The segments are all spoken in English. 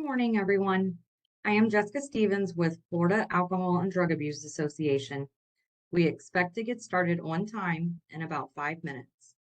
Morning, everyone. I am Jessica Stevens with Florida Alcohol and Drug Abuse Association. We expect to get started on time in about 5 minutes.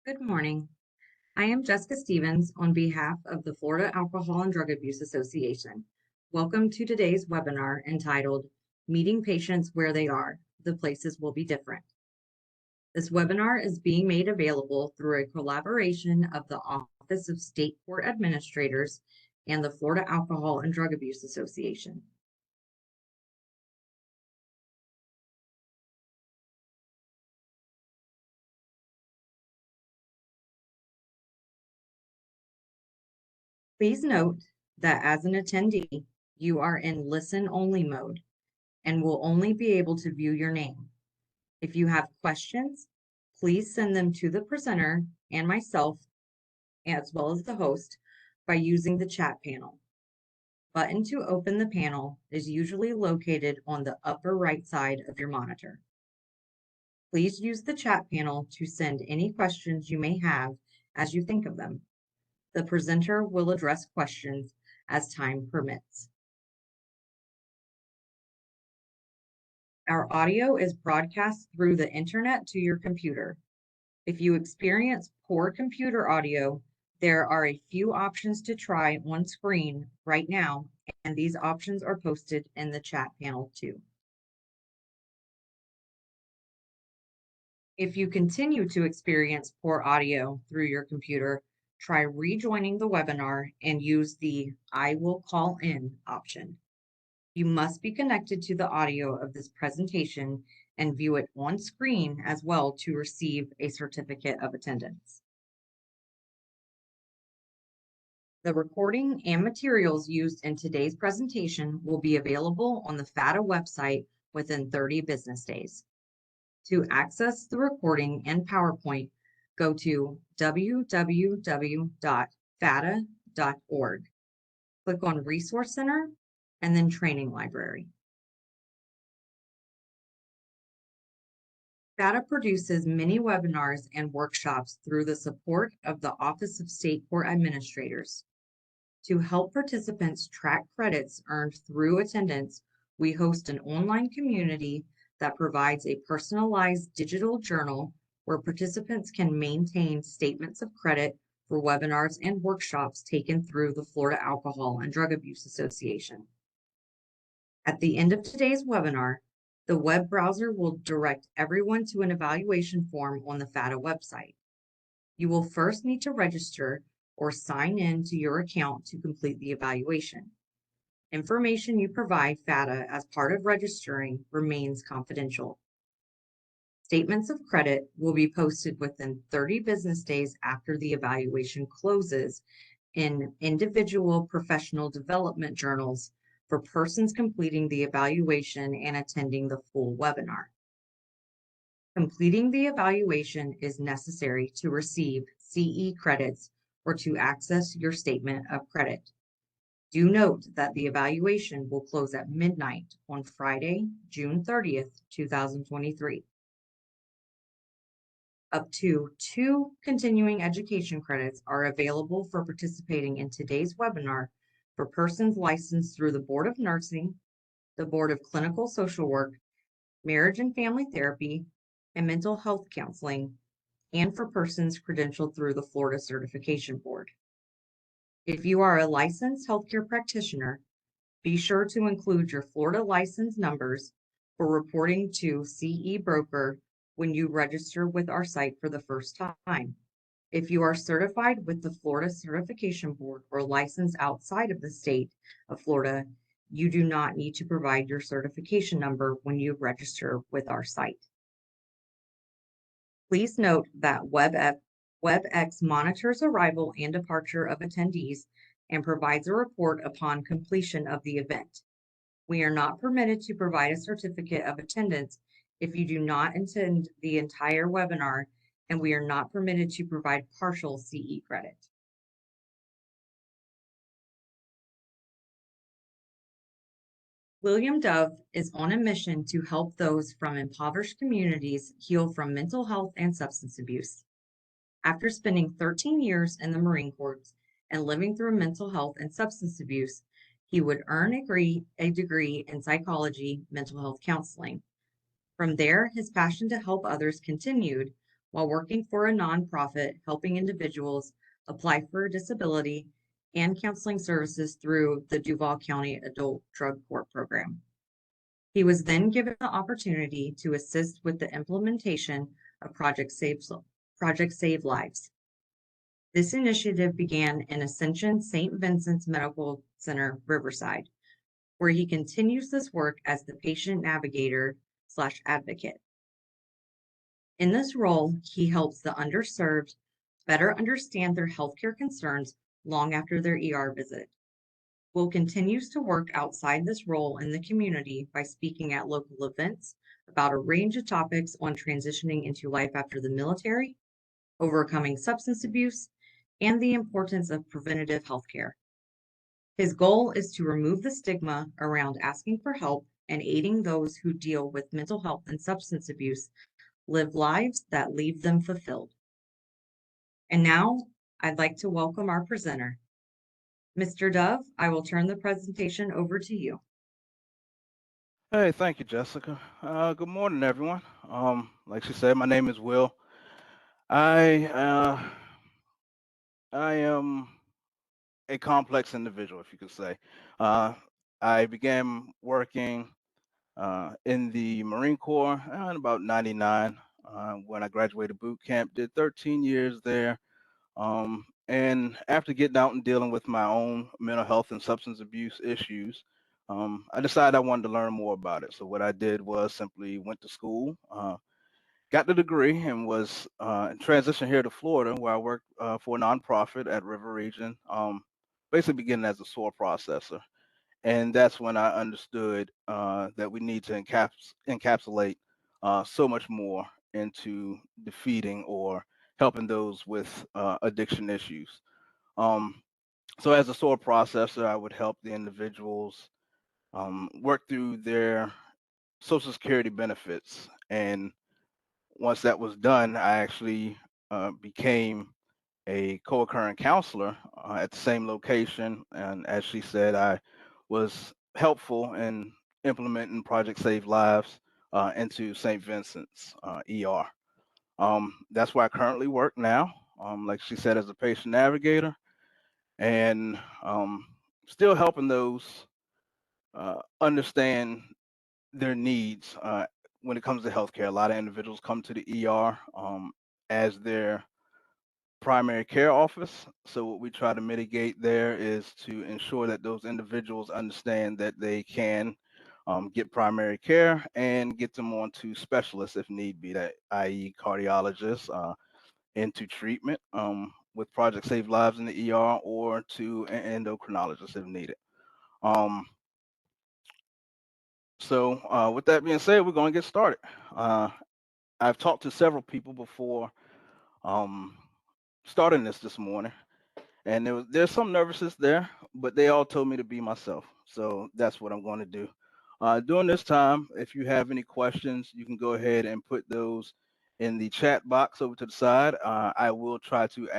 Good morning. I am Jessica Stevens on behalf of the Florida Alcohol and Drug Abuse Association. Welcome to today's webinar entitled Meeting Patients Where They Are. The Places Will Be Different. This webinar is being made available through a collaboration of the Office of State Court Administrators and the Florida Alcohol and Drug Abuse Association. Please note that as an attendee, you are in listen-only mode and will only be able to view your name. If you have questions, please send them to the presenter and myself, as well as the host, by using the chat panel. Button to open the panel is usually located on the upper right side of your monitor. Please use the chat panel to send any questions you may have as you think of them. The presenter will address questions as time permits. Our audio is broadcast through the internet to your computer. If you experience poor computer audio, there are a few options to try on screen right now, and these options are posted in the chat panel too. If you continue to experience poor audio through your computer, try rejoining the webinar and use the I will call in option. You must be connected to the audio of this presentation and view it on screen as well to receive a certificate of attendance. The recording and materials used in today's presentation will be available on the FATA website within 30 business days. To access the recording and PowerPoint, go to www.fata.org. Click on Resource Center and then Training Library. FATA produces many webinars and workshops through the support of the Office of State Court Administrators. To help participants track credits earned through attendance, we host an online community that provides a personalized digital journal where participants can maintain statements of credit for webinars and workshops taken through the Florida Alcohol and Drug Abuse Association. At the end of today's webinar, the web browser will direct everyone to an evaluation form on the FATA website. You will first need to register or sign in to your account to complete the evaluation. Information you provide FATA as part of registering remains confidential. Statements of credit will be posted within 30 business days after the evaluation closes in individual professional development journals for persons completing the evaluation and attending the full webinar. Completing the evaluation is necessary to receive CE credits or to access your statement of credit. Do note that the evaluation will close at midnight on Friday, June 30th, 2023. Up to 2 continuing education credits are available for participating in today's webinar for persons licensed through the Board of Nursing, the Board of Clinical Social Work, Marriage and Family Therapy, and Mental Health Counseling, and for persons credentialed through the Florida Certification Board. If you are a licensed healthcare practitioner, be sure to include your Florida license numbers for reporting to CE Broker when you register with our site for the first time. If you are certified with the Florida Certification Board or licensed outside of the state of Florida, you do not need to provide your certification number when you register with our site. Please note that WebEx monitors arrival and departure of attendees and provides a report upon completion of the event. We are not permitted to provide a certificate of attendance if you do not attend the entire webinar, and we are not permitted to provide partial CE credit. William Dove is on a mission to help those from impoverished communities heal from mental health and substance abuse. After spending 13 years in the Marine Corps and living through mental health and substance abuse, he would earn a degree in psychology, mental health counseling. From there, his passion to help others continued while working for a nonprofit helping individuals apply for disability and counseling services through the Duval County Adult Drug Court Program. He was then given the opportunity to assist with the implementation of Project Save Lives. This initiative began in Ascension St. Vincent's Medical Center, Riverside, where he continues this work as the patient navigator/advocate. In this role, he helps the underserved better understand their healthcare concerns long after their ER visit. Will continues to work outside this role in the community by speaking at local events about a range of topics on transitioning into life after the military, overcoming substance abuse, and the importance of preventative healthcare. His goal is to remove the stigma around asking for help and aiding those who deal with mental health and substance abuse live lives that leave them fulfilled. And now I'd like to welcome our presenter. Mr. Dove, I will turn the presentation over to you. Hey, thank you, Jessica. Good morning, everyone. Like she said, my name is Will. I I am a complex individual, if you could say. Uh, I began working in the Marine Corps in about '99 when I graduated boot camp. Did 13 years there, and after getting out and dealing with my own mental health and substance abuse issues, I decided I wanted to learn more about it. So what I did was simply went to school, got the degree, and was transitioned here to Florida, where I worked for a nonprofit at River Region, basically beginning as a soil processor. And that's when I understood that we need to encapsulate so much more into defeating or helping those with addiction issues. Um, so, as a soil processor, I would help the individuals work through their Social Security benefits. And once that was done, I actually became a co-occurring counselor at the same location. And as she said, I was helpful in implementing Project Save Lives into St. Vincent's ER. That's where I currently work now. Like she said, as a patient navigator, and still helping those understand their needs when it comes to healthcare. A lot of individuals come to the ER as their primary care office. So what we try to mitigate there is to ensure that those individuals understand that they can get primary care and get them on to specialists if need be, that i.e. cardiologists, into treatment with Project Save Lives in the ER, or to an endocrinologist if needed. Um, so with that being said, we're going to get started. Uh, I've talked to several people before um, starting this morning, and there's some nervousness there, but they all told me to be myself. So that's what I'm going to do. During this time, if you have any questions, you can go ahead and put those in the chat box over to the side. I will try to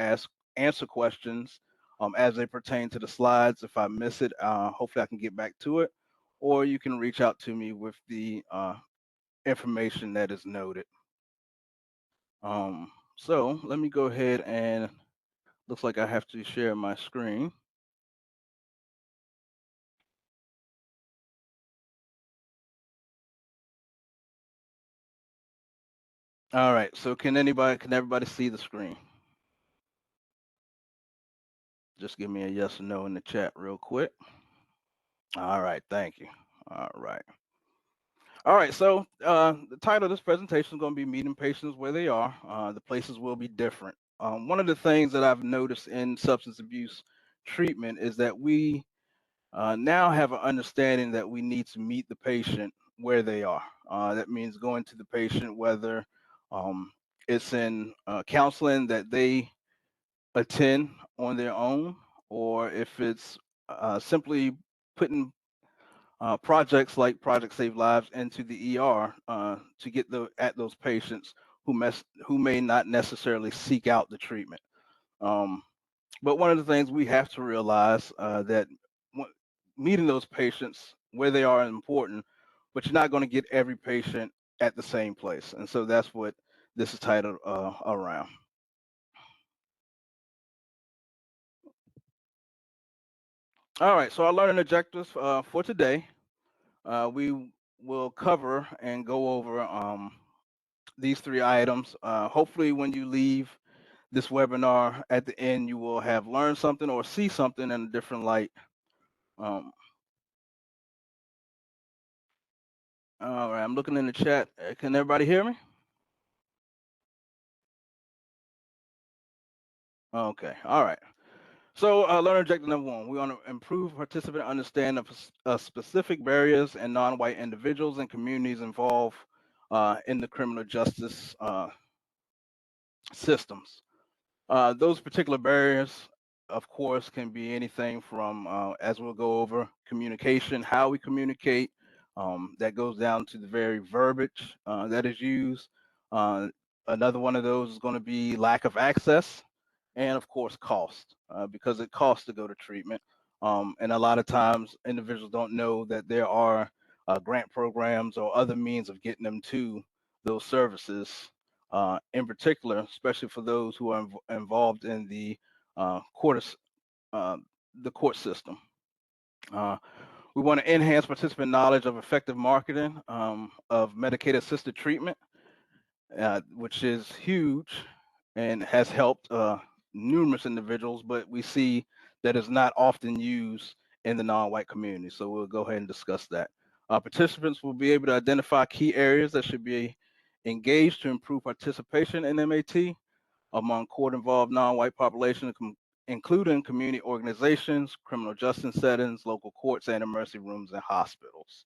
answer questions as they pertain to the slides. If I miss it, hopefully I can get back to it, or you can reach out to me with the information that is noted. So let me go ahead and looks like I have to share my screen. All right. So can everybody see the screen? Just give me a yes or no in the chat real quick. All right. Thank you. All right. All right. So the title of this presentation is going to be Meeting Patients Where They Are. The places will be different. One of the things that I've noticed in substance abuse treatment is that we now have an understanding that we need to meet the patient where they are. That means going to the patient, whether um, it's in counseling that they attend on their own, or if it's simply putting projects like Project Save Lives into the ER to get at those patients who may not necessarily seek out the treatment. Um, but one of the things we have to realize that meeting those patients where they are is important, but you're not going to get every patient at the same place, and so that's what this is titled Around. All right, so our learning objectives for today, we will cover and go over these three items. Hopefully, when you leave this webinar at the end, you will have learned something or see something in a different light. Um, all right, I'm looking in the chat. Can everybody hear me? Okay, all right. So, learner objective number one, we want to improve participant understanding of specific barriers and non-white individuals and communities involved in the criminal justice systems. Those particular barriers, of course, can be anything from, as we'll go over, communication, how we communicate. That goes down to the very verbiage that is used. Uh, Another one of those is going to be lack of access, and of course, cost, because it costs to go to treatment. And a lot of times, individuals don't know that there are grant programs or other means of getting them to those services, in particular, especially for those who are involved in uh, court, uh, the court system. Uh, we want to enhance participant knowledge of effective marketing of Medicaid-assisted treatment, which is huge and has helped numerous individuals, but we see that it's not often used in the non-white community. So we'll go ahead and discuss that. Participants will be able to identify key areas that should be engaged to improve participation in MAT among court-involved non-white population, including community organizations, criminal justice settings, local courts, and emergency rooms and hospitals.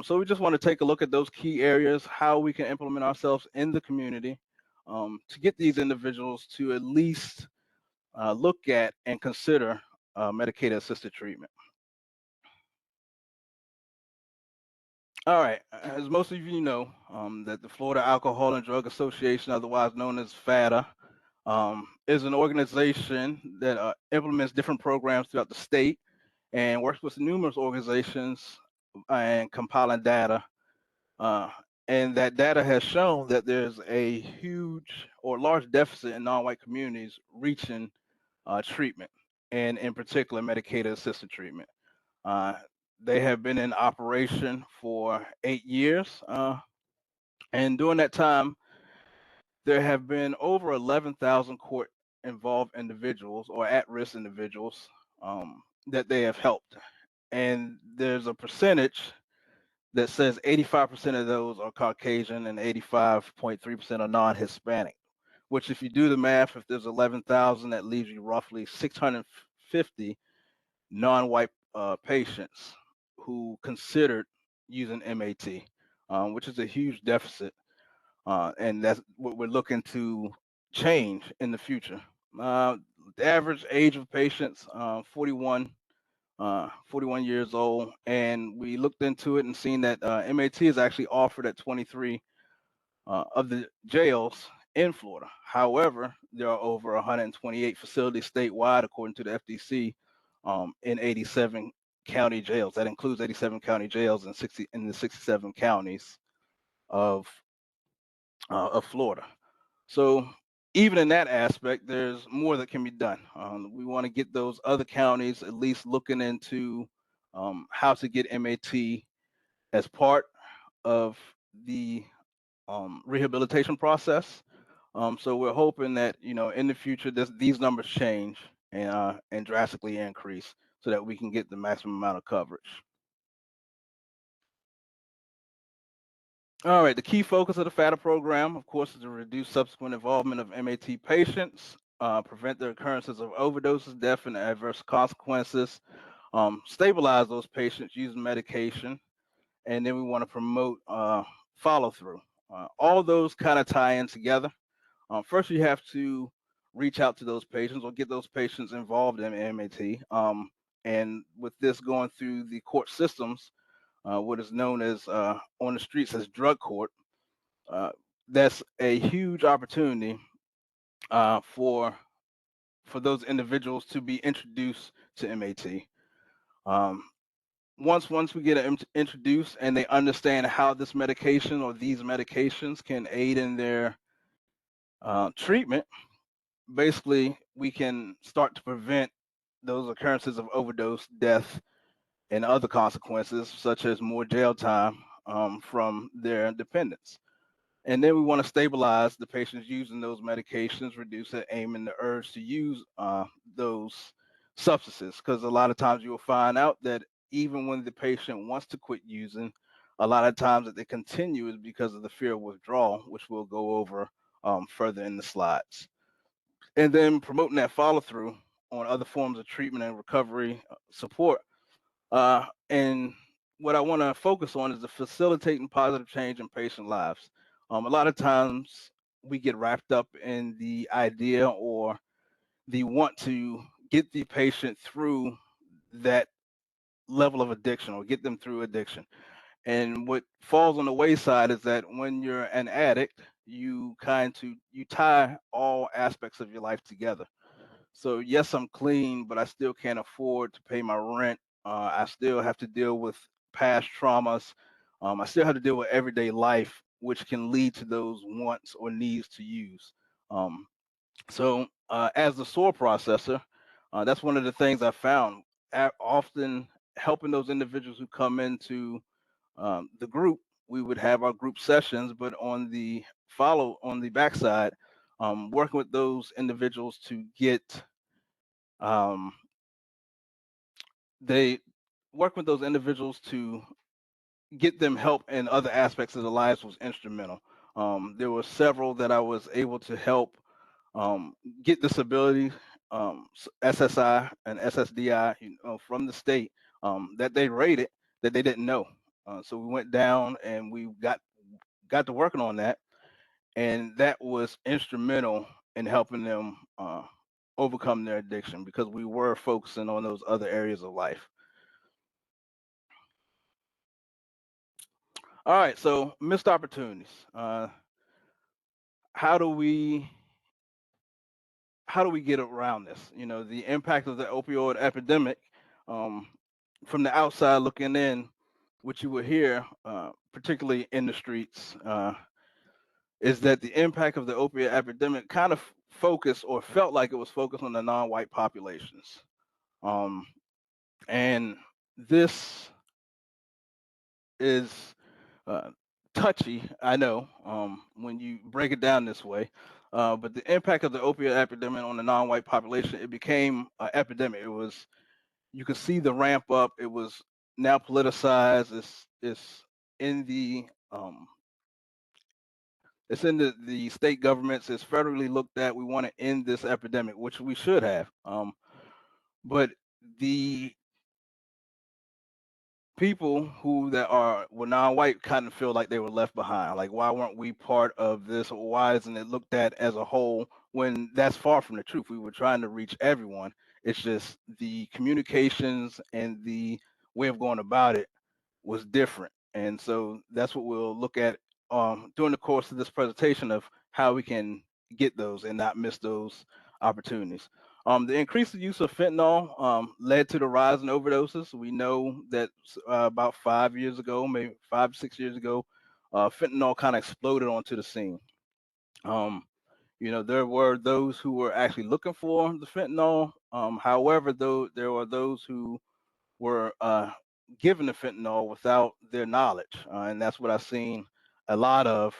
So we just want to take a look at those key areas, how we can implement ourselves in the community to get these individuals to at least look at and consider Medicaid-assisted treatment. All right, as most of you know, that the Florida Alcohol and Drug Association, otherwise known as FADA, is an organization that implements different programs throughout the state and works with numerous organizations and compiling data. Uh, and that data has shown that there's a huge or large deficit in non-white communities reaching treatment, and in particular, Medicaid-assisted treatment. Uh, they have been in operation for 8 years, and during that time, there have been over 11,000 court-involved individuals or at-risk individuals that they have helped. And there's a percentage that says 85% of those are Caucasian and 85.3% are non-Hispanic, which if you do the math, if there's 11,000, that leaves you roughly 650 non-white patients who considered using MAT, which is a huge deficit. And that's what we're looking to change in the future. The average age of patients, 41 years old, and we looked into it and seen that MAT is actually offered at 23 of the jails in Florida. However, there are over 128 facilities statewide, according to the FDC, in 87 county jails. That includes 87 county jails in the 67 counties of Florida. So even in that aspect, there's more that can be done. We want to get those other counties at least looking into how to get MAT as part of the rehabilitation process. So we're hoping that in the future these numbers change and drastically increase so that we can get the maximum amount of coverage. All right, the key focus of the FATA program, of course, is to reduce subsequent involvement of MAT patients, prevent the occurrences of overdoses, death, and adverse consequences, stabilize those patients using medication, and then we want to promote follow through. All those kind of tie in together. First, you have to reach out to those patients or get those patients involved in MAT. And with this going through the court systems, what is known as on the streets as drug court, uh, that's a huge opportunity for those individuals to be introduced to MAT. Um, once we get them introduced and they understand how this medication or these medications can aid in their Treatment, basically, we can start to prevent those occurrences of overdose, death, and other consequences, such as more jail time from their dependents. And then we want to stabilize the patients using those medications, reduce the aim and the urge to use those substances. Because a lot of times you'll find out that even when the patient wants to quit using, a lot of times that they continue is because of the fear of withdrawal, which we'll go over further in the slides. And then promoting that follow through on other forms of treatment and recovery support. And what I want to focus on is the facilitating positive change in patient lives. A lot of times we get wrapped up in the idea or the want to get the patient through that level of addiction or get them through addiction. And what falls on the wayside is that when you're an addict, you tie all aspects of your life together. So yes, I'm clean, but I still can't afford to pay my rent. I still have to deal with past traumas. I still have to deal with everyday life, which can lead to those wants or needs to use. Um, as the SOAR processor, that's one of the things I found. Often helping those individuals who come into the group, we would have our group sessions, but on the backside, working with those individuals to get um, they work with those individuals to get them help in other aspects of their lives was instrumental. There were several that I was able to help get disability, SSI and SSDI, from the state that they rated that they didn't know. So we went down and we got to working on that, and that was instrumental in helping them overcome their addiction because we were focusing on those other areas of life. All right, so missed opportunities. How do we how do we get around this? The impact of the opioid epidemic, um, from the outside looking in, what you will hear, particularly in the streets, is that the impact of the opioid epidemic kind of focused or felt like it was focused on the non-white populations, um, and this is uh, touchy, I know, when you break it down this way. But the impact of the opioid epidemic on the non-white population, it became an epidemic. You could see the ramp up. It was now politicized. It's in the um, it's in the state governments. It's federally looked at. We want to end this epidemic, which we should have. But the people who that were non-white kind of feel like they were left behind. Like, why weren't we part of this, or why isn't it looked at as a whole? When that's far from the truth. We were trying to reach everyone. It's just the communications and the way of going about it was different. And so that's what we'll look at during the course of this presentation of how we can get those and not miss those opportunities. The increased use of fentanyl led to the rise in overdoses. We know that about 5 years ago, maybe 5, 6 years ago, fentanyl kind of exploded onto the scene. Um, there were those who were actually looking for the fentanyl. However, though, there were those who were given the fentanyl without their knowledge, and that's what I've seen a lot of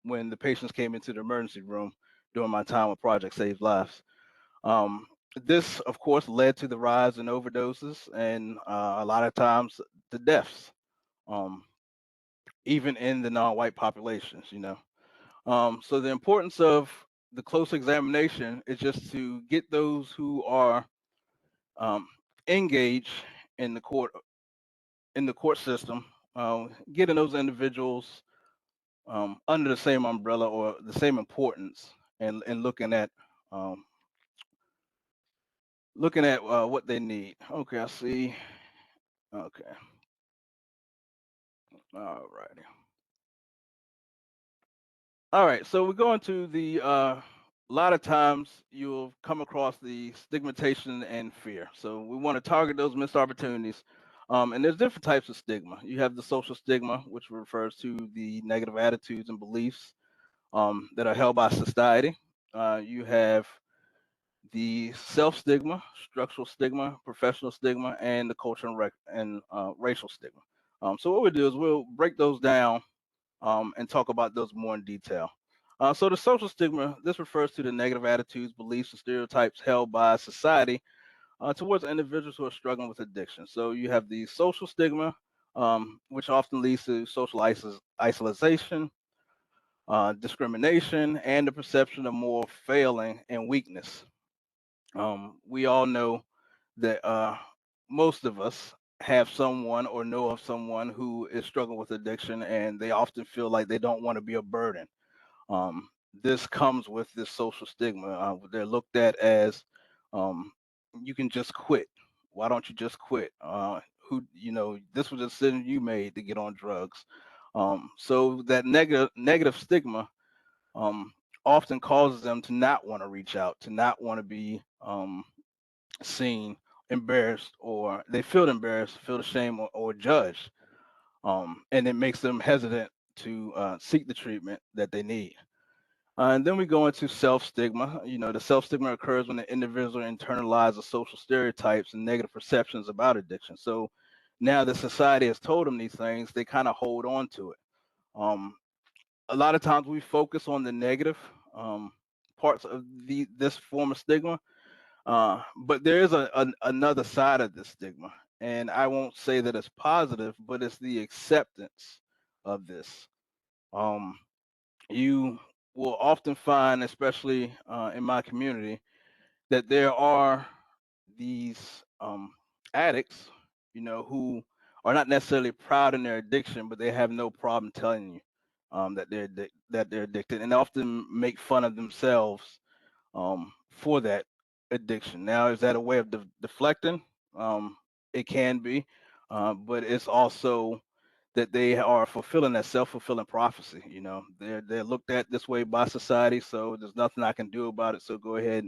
when the patients came into the emergency room during my time with Project Save Lives. Um, this, of course, led to the rise in overdoses and a lot of times the deaths, um, even in the non-white populations. So the importance of the close examination is just to get those who are um, engaged in the court system, getting those individuals under the same umbrella or the same importance, and um, looking at what they need. Okay, I see. Okay, all righty. All right, so we're going to the. A lot of times you'll come across the stigmatization and fear. So we want to target those missed opportunities. And there's different types of stigma. You have the social stigma, which refers to the negative attitudes and beliefs that are held by society. You have the self stigma, structural stigma, professional stigma, and the cultural and racial stigma. So what we'll do is we'll break those down and talk about those more in detail. So the social stigma, this refers to the negative attitudes, beliefs, and stereotypes held by society towards individuals who are struggling with addiction. So you have the social stigma, which often leads to social isolation, discrimination, and the perception of moral failing and weakness. We all know that most of us have someone or know of someone who is struggling with addiction, and they often feel like they don't want to be a burden. Um, this comes with this social stigma. They're looked at as um, you can just quit. Why don't you just quit? This was a decision you made to get on drugs. So that negative stigma um, often causes them to not want to reach out, to not want to be seen, embarrassed, or they feel embarrassed, feel ashamed, or judged, and it makes them hesitant to seek the treatment that they need. And then we go into self stigma. The self stigma occurs when the individual internalizes social stereotypes and negative perceptions about addiction. So now that society has told them these things, they kind of hold on to it. Um, a lot of times we focus on the negative parts of this form of stigma, but there is another side of this stigma, and I won't say that it's positive, but it's the acceptance of this. Um, you will often find, especially in my community, that there are these addicts, who are not necessarily proud in their addiction, but they have no problem telling you that they're addicted, and they often make fun of themselves for that addiction. Now, is that a way of deflecting? Um, it can be, but it's also that they are fulfilling that self-fulfilling prophecy. They're looked at this way by society, so there's nothing I can do about it. So go ahead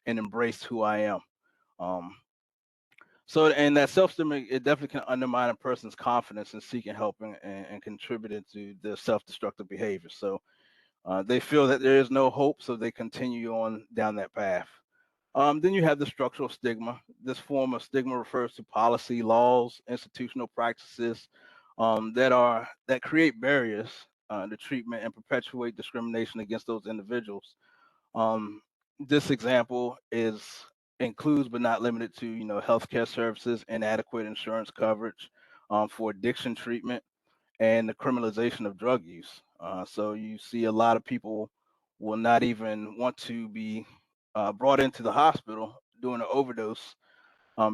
and embrace who I am. Um, and that self-stigma, it definitely can undermine a person's confidence in seeking help and contributing to the self-destructive behavior. So they feel that there is no hope, so they continue on down that path. Then you have the structural stigma. This form of stigma refers to policy, laws, institutional practices that create barriers to treatment and perpetuate discrimination against those individuals. Um, this example is includes but not limited to healthcare services, inadequate insurance coverage for addiction treatment, and the criminalization of drug use. So you see a lot of people will not even want to be brought into the hospital doing an overdose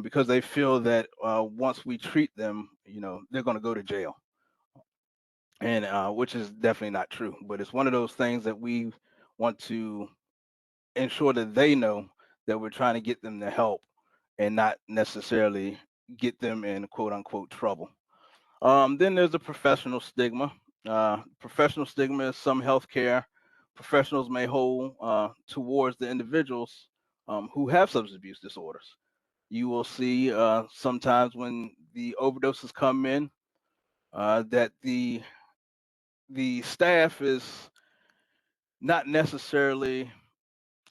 because they feel that once we treat them, they're going to go to jail, and which is definitely not true. But it's one of those things that we want to ensure that they know that we're trying to get them the help and not necessarily get them in quote unquote trouble. Then there's the professional stigma. Professional stigma is some healthcare professionals may hold towards the individuals who have substance abuse disorders. You will see sometimes when the overdoses come in that the staff is not necessarily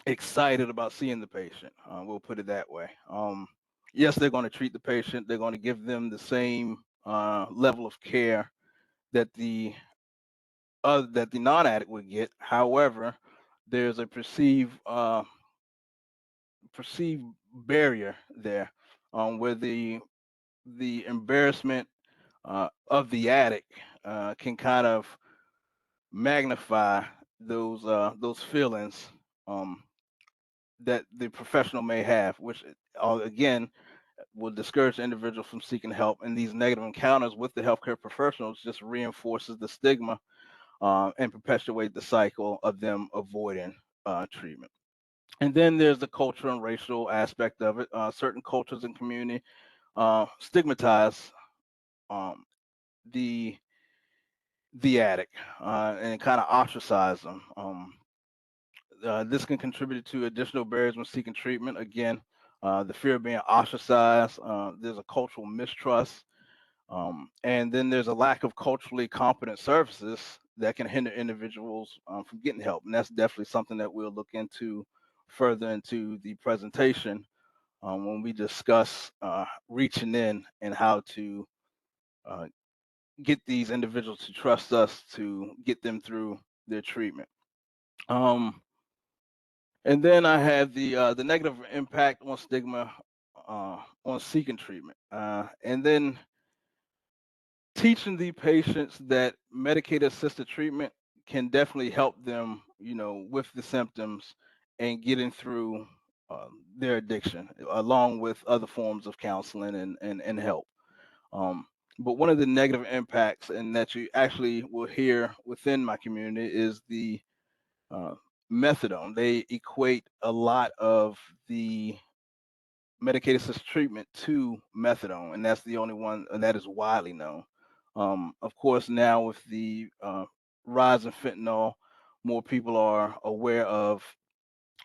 excited about seeing the patient. We'll put it that way. Yes, they're going to treat the patient. They're going to give them the same level of care that the non-addict would get. However, there's a perceived barrier there, where the embarrassment of the addict can kind of magnify those feelings um, that the professional may have, which again will discourage the individual from seeking help. And these negative encounters with the healthcare professionals just reinforces the stigma and perpetuate the cycle of them avoiding treatment. And then there's the cultural and racial aspect of it. Certain cultures and community stigmatize um, the the addict and kind of ostracize them. This can contribute to additional barriers when seeking treatment. Again, the fear of being ostracized. There's a cultural mistrust, and then there's a lack of culturally competent services that can hinder individuals from getting help. And that's definitely something that we'll look into further into the presentation when we discuss reaching in and how to uh, get these individuals to trust us to get them through their treatment. Um, and then I have the negative impact on stigma on seeking treatment, and then teaching the patients that medicated assisted treatment can definitely help them, with the symptoms and getting through their addiction, along with other forms of counseling and help. Um, but one of the negative impacts, and that you actually will hear within my community, is the uh, methadone. They equate a lot of the medicated assisted treatment to methadone, and that's the only one that is widely known. Of course, now with the rise in fentanyl, more people are aware of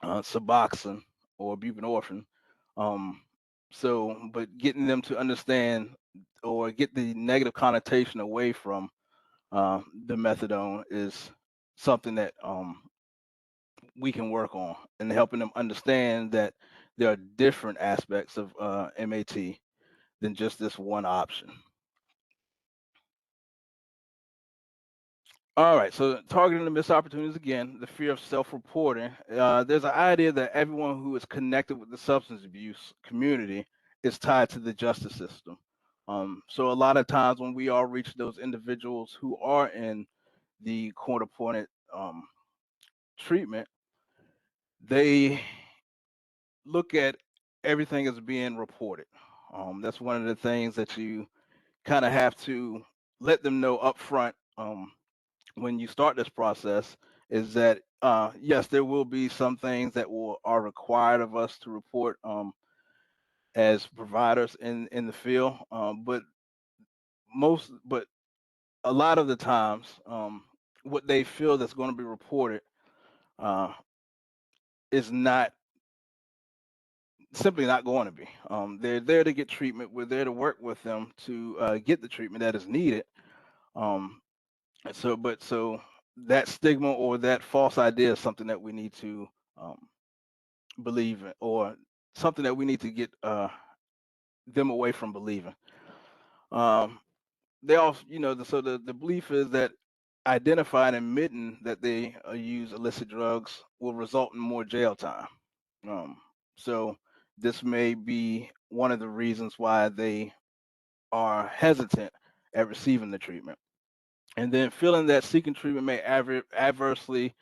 Suboxone or buprenorphine. Um, but getting them to understand or get the negative connotation away from the methadone is something that we can work on, and helping them understand that there are different aspects of MAT than just this one option. All right, so targeting the missed opportunities again, the fear of self-reporting. There's an idea that everyone who is connected with the substance abuse community is tied to the justice system. So a lot of times when we are reaching those individuals who are in the court-appointed treatment, they look at everything as being reported. That's one of the things that you kind of have to let them know up front when you start this process, is that yes, there will be some things that are required of us to report as providers in the field, but a lot of the times, what they feel that's going to be reported uh, is not simply not going to be. They're there to get treatment. We're there to work with them to get the treatment that is needed. Um, so that stigma or that false idea is something that we need to um, believe in, or something that we need to get them away from believing. Um, they also, the belief is that identifying and admitting that they use illicit drugs will result in more jail time. Um, so this may be one of the reasons why they are hesitant at receiving the treatment. And then feeling that seeking treatment may adversely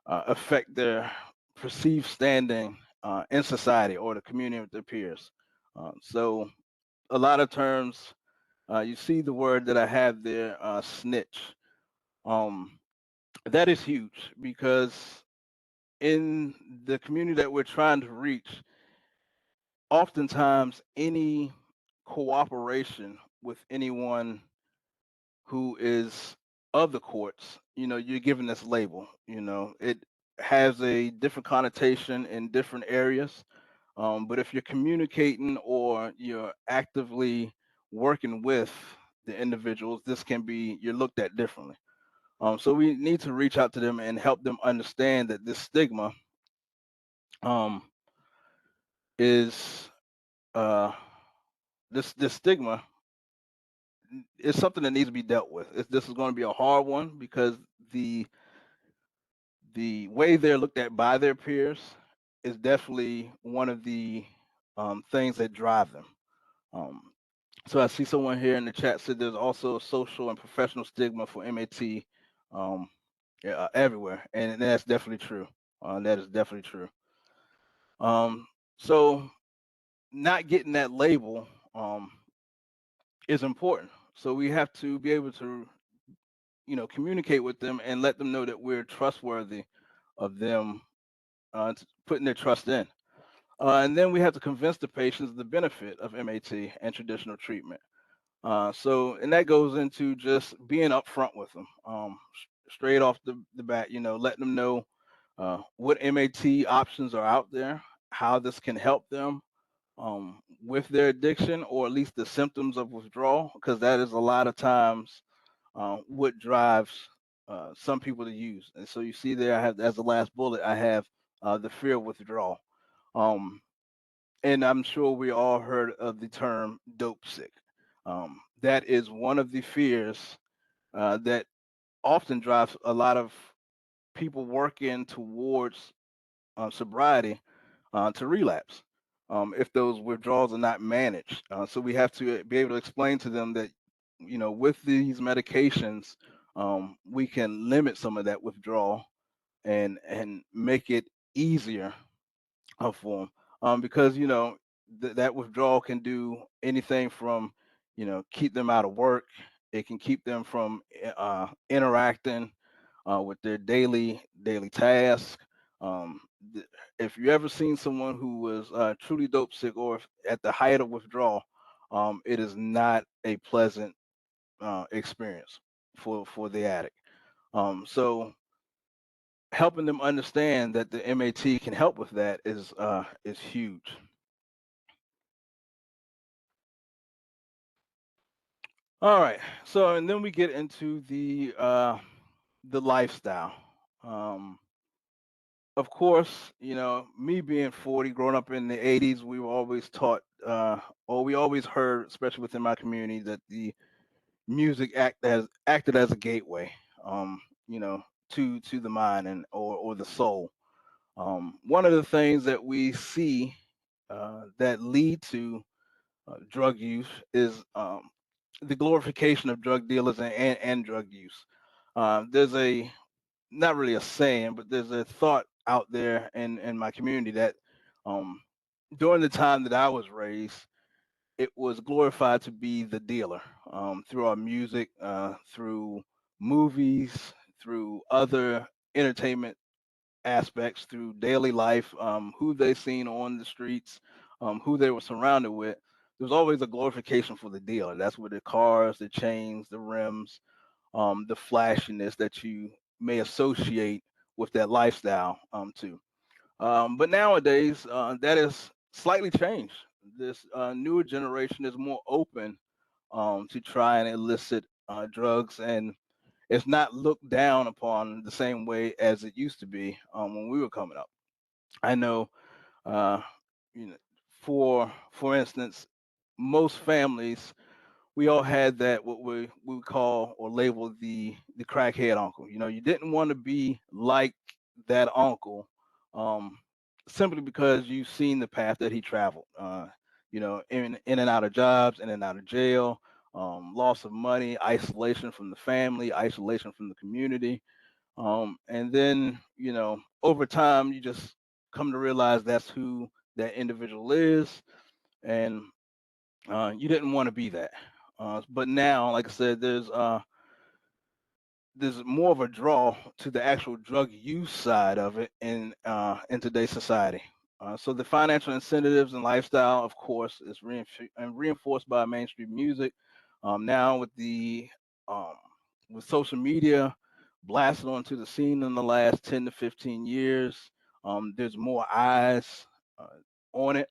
affect their perceived standing in society or the community with their peers. So a lot of terms, you see the word that I have there, snitch. Um, that is huge because in the community that we're trying to reach, oftentimes any cooperation with anyone who is of the courts, you're given this label. It has a different connotation in different areas. But if you're communicating or you're actively working with the individuals, this can be, you're looked at differently. So we need to reach out to them and help them understand that this stigma um, is uh, this stigma is something that needs to be dealt with. This is going to be a hard one because the the way they're looked at by their peers is definitely one of the things that drive them. Um, so I see someone here in the chat said there's also a social and professional stigma for MAT um, yeah, everywhere, and that's definitely true. That is definitely true. So not getting that label um, is important. So we have to be able to, communicate with them and let them know that we're trustworthy of them putting their trust in. And then we have to convince the patients of the benefit of MAT and traditional treatment. And that goes into just being upfront with them, straight off the bat, letting them know what MAT options are out there, how this can help them with their addiction, or at least the symptoms of withdrawal, because that is a lot of times what drives some people to use. And so you see there, I have as the last bullet, I have the fear of withdrawal. Um, and I'm sure we all heard of the term dope sick. That is one of the fears that often drives a lot of people working towards sobriety to relapse if those withdrawals are not managed. So we have to be able to explain to them that, with these medications, we can limit some of that withdrawal and make it easier for them. Because that withdrawal can do anything from keep them out of work. It can keep them from interacting with their daily tasks. Um, th- if you ever seen someone who was truly dope sick or at the height of withdrawal, it is not a pleasant experience for the addict. So helping them understand that the MAT can help with that is huge. All right. So and then we get into the lifestyle. Um, of course, me being 40, growing up in the 80s, we were always taught, or we always heard, especially within my community, that the music acted as a gateway, um, you know, to the mind or the soul. One of the things that we see that lead to drug use is the glorification of drug dealers and drug use. There's a not really a saying, but there's a thought out there in my community that um, during the time that I was raised, it was glorified to be the dealer through our music, through movies, through other entertainment aspects, through daily life, who they seen on the streets, who they were surrounded with. There's always a glorification for the dealer. That's where the cars, the chains, the rims, the flashiness that you may associate with that lifestyle too. But nowadays, that is slightly changed. This newer generation is more open to try and illicit drugs, and it's not looked down upon the same way as it used to be when we were coming up. I know, uh, you know, for instance, most families we all had that what we would call or label the crackhead uncle. You didn't want to be like that uncle, um, simply because you've seen the path that he traveled. In and out of jobs, in and out of jail, loss of money, isolation from the family, isolation from the community, and then over time you just come to realize that's who that individual is, and you didn't want to be that. But now, like I said, there's more of a draw to the actual drug use side of it in today's society. So the financial incentives and lifestyle, of course, is reinforced by mainstream music. Now um, with social media blasted onto the scene in the last 10 to 15 years, there's more eyes uh, on it,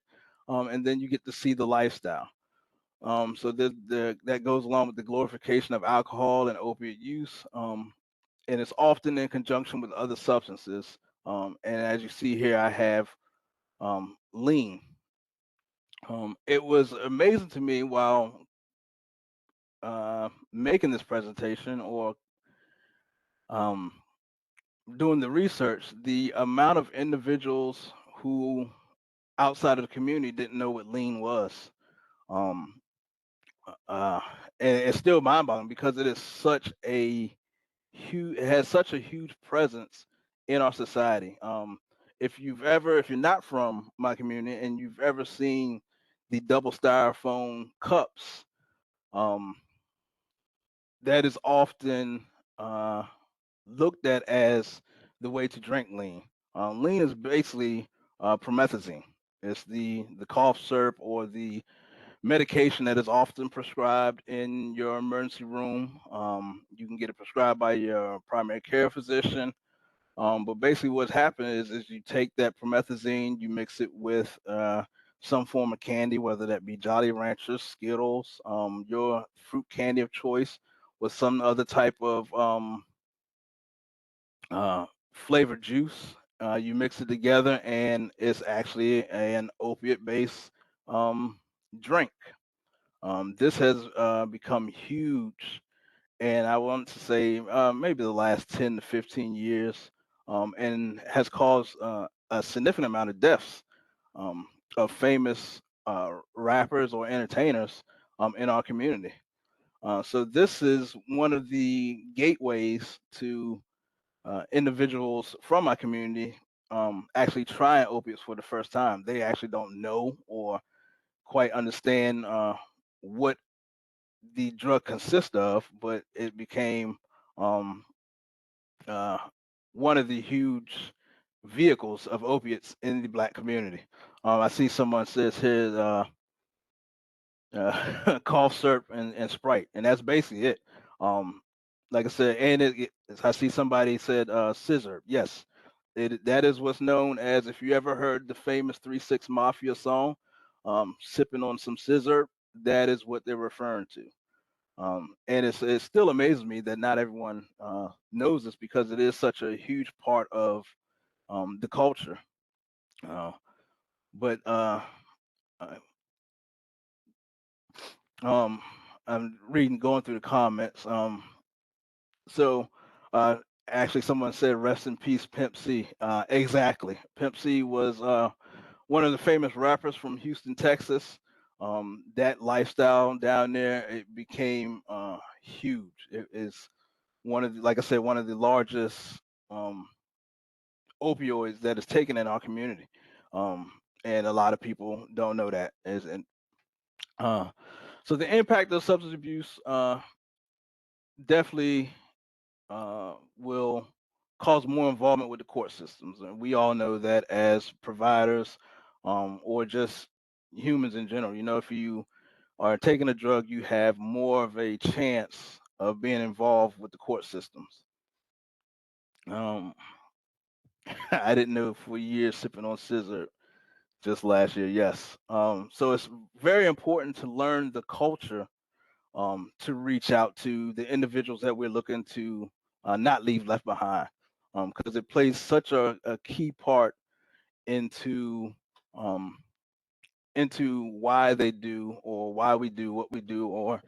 and then you get to see the lifestyle. So that goes along with the glorification of alcohol and opiate use, and it's often in conjunction with other substances. And as you see here, I have lean. It was amazing to me while making this presentation or um, doing the research, the amount of individuals who outside of the community didn't know what lean was. Um, uh, and it's still mind-boggling because it has such a huge presence in our society. If you're not from my community and you've ever seen the double styrofoam cups, um, that is often uh, looked at as the way to drink lean. Lean is basically promethazine. It's the cough syrup or the medication that is often prescribed in your emergency room. You can get it prescribed by your primary care physician. But basically, what's happening is you take that promethazine, you mix it with some form of candy, whether that be Jolly Ranchers, Skittles, your fruit candy of choice, with some other type of uh, flavored juice. You mix it together, and it's actually an opiate-based um, drink. This has become huge, and I want to say maybe the last 10 to 15 years, and has caused a significant amount of deaths um, of famous rappers or entertainers in our community. So this is one of the gateways to individuals from my community actually trying opiates for the first time. They actually don't know or quite understand what the drug consists of, but it became um, uh, one of the huge vehicles of opiates in the black community. I see someone says here cough syrup and Sprite, and that's basically it. Um, like I said, and I see somebody said scissor. Yes, that is what's known as, if you ever heard the famous 3 6 Mafia song, sipping on some scissor. That is what they're referring to. And it still amazes me that not everyone knows this because it is such a huge part of the culture. Uh, but uh, um, I'm reading, going through the comments. So, uh, actually, someone said, "Rest in peace, Pimp C." Exactly. Pimp C was one of the famous rappers from Houston, Texas. That lifestyle down there, it became huge. It is one of, like I said, one of the largest um, opioids that is taken in our community, um, and a lot of people don't know that. Uh, so the impact of substance abuse definitely will cause more involvement with the court systems. And we all know that as providers or just humans in general. You know, if you are taking a drug, you have more of a chance of being involved with the court systems. Um, I didn't know for years sipping on scissor just last year. Yes. So it's very important to learn the culture to reach out to the individuals that we're looking to not leave left behind, because it plays such a key part into um, why they do or why we do what we do, or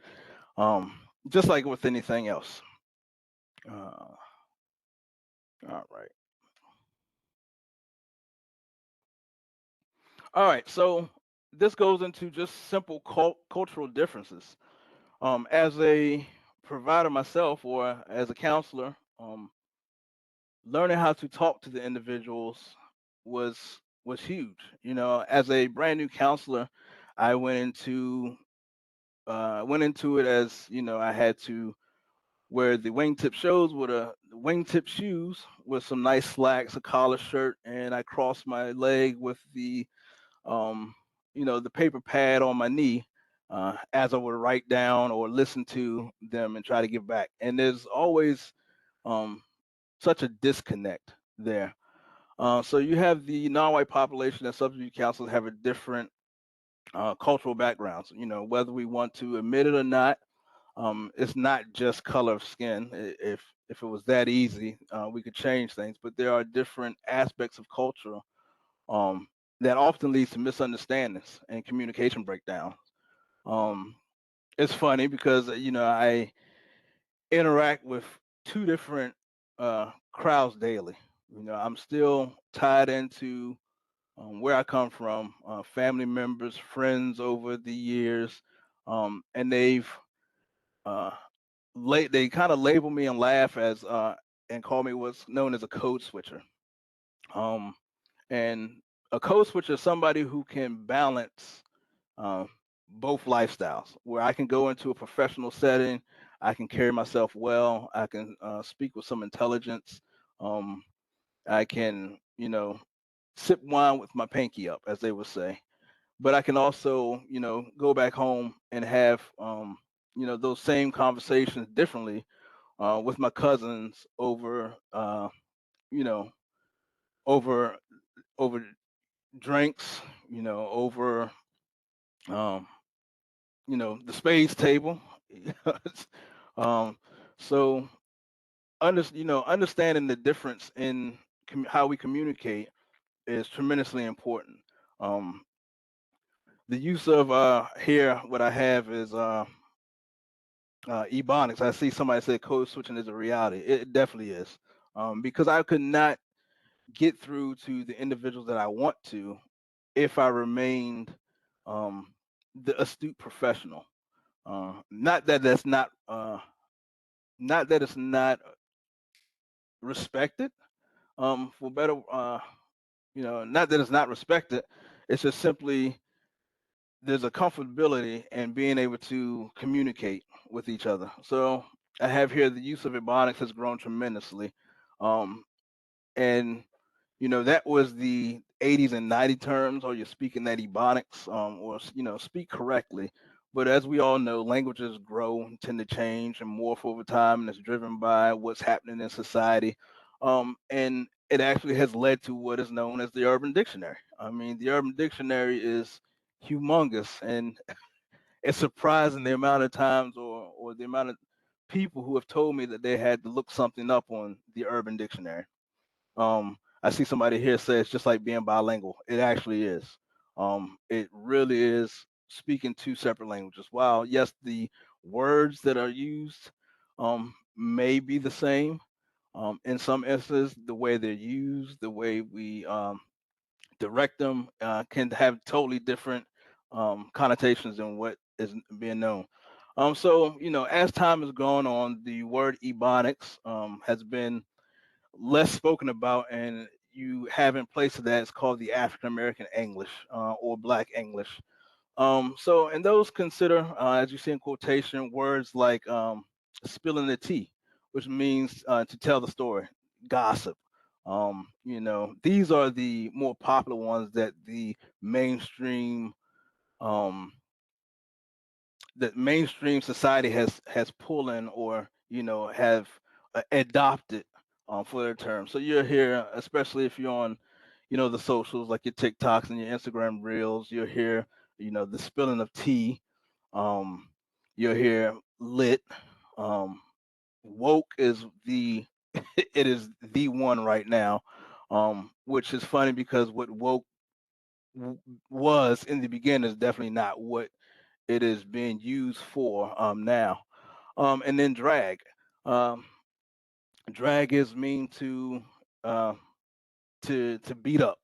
um, just like with anything else. Uh, all right. All right. So this goes into just simple cultural differences. As a provider myself, or as a counselor, learning how to talk to the individuals was huge. You know, as a brand new counselor, I went into it as, you know, I had to wear the wingtip shoes with the wingtip shoes with some nice slacks, a collar shirt, and I crossed my leg with the um, the paper pad on my knee, as I would write down or listen to them and try to give back. And there's always um, such a disconnect there. So you have the non-white population and substitute counselors have a different cultural backgrounds. You know, whether we want to admit it or not, it's not just color of skin. If it was that easy, we could change things. But there are different aspects of culture um, that often leads to misunderstandings and communication breakdown. Um, it's funny because I interact with two different crowds daily. You know, I'm still tied into where I come from, family members, friends over the years, and uh, they kind of label me and laugh as and call me what's known as a code switcher. Um, and a code switcher is somebody who can balance um, both lifestyles, where I can go into a professional setting, I can carry myself well, I can speak with some intelligence, um, I can, sip wine with my pinky up, as they would say. But I can also, go back home and have, those same conversations differently with my cousins over, you know, over over drinks, over, um, the spades table. um, so understanding the difference in how we communicate is tremendously important. Um, the use of here, what I have is ebonics. I see somebody say code switching is a reality. It definitely is, because I could not get through to the individuals that I want to if I remained um, the astute professional. Not that that's not that it's not respected. For better, not that it's not respected. It's just simply there's a comfortability in being able to communicate with each other. So I have here the use of ebonics has grown tremendously, um, and that was the 80s and 90s terms, or you're speaking that ebonics, or speak correctly. But as we all know, languages grow, tend to change, and morph over time, and it's driven by what's happening in society. And it actually has led to what is known as the Urban Dictionary. I mean, the Urban Dictionary is humongous, and it's surprising the amount of times or the amount of people who have told me that they had to look something up on the Urban Dictionary. I see somebody here say it's just like being bilingual. It actually is. It really is speaking two separate languages. While yes, the words that are used may be the same. In some instances, the way they're used, the way we direct them can have totally different connotations than what is being known. So as time has gone on, the word ebonics has been less spoken about, and you have in place of that, it's called the African American English or Black English. So, and those consider, as you see in quotation, words like spilling the tea, which means to tell the story, gossip. These are the more popular ones um, that mainstream society has pulled in, or have adopted for their term. So you're here, especially if you're on the socials like your TikToks and your Instagram reels. You're here, the spilling of tea. um you're here lit. Woke is the it is the one right now, which is funny because what woke w- was in the beginning is definitely not what it is being used for now. And then drag. Um, Drag is mean uh, to beat up,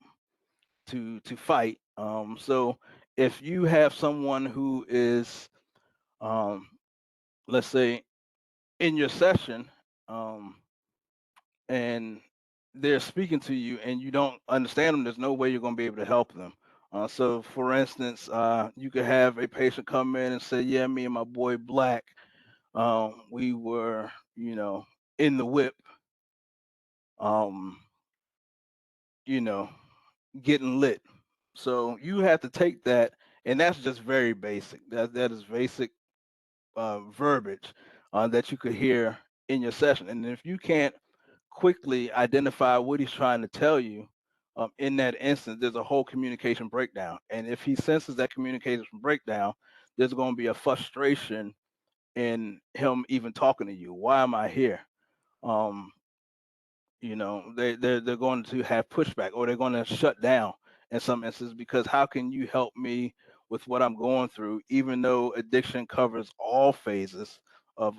to fight. So if you have someone who is, um, let's say, in your session, um, and they're speaking to you and you don't understand them, there's no way you're going to be able to help them. So, for instance, you could have a patient come in and say, "Yeah, me and my boy Black, we were, in the whip, um, you know, getting lit." So you have to take that, and that's just very basic. That is basic verbiage that you could hear in your session. And if you can't quickly identify what he's trying to tell you, in that instance, there's a whole communication breakdown. And if he senses that communication breakdown, there's going to be a frustration in him even talking to you. Why am I here? Um, they're going to have pushback, or they're going to shut down in some instances, because how can you help me with what I'm going through, even though addiction covers all phases of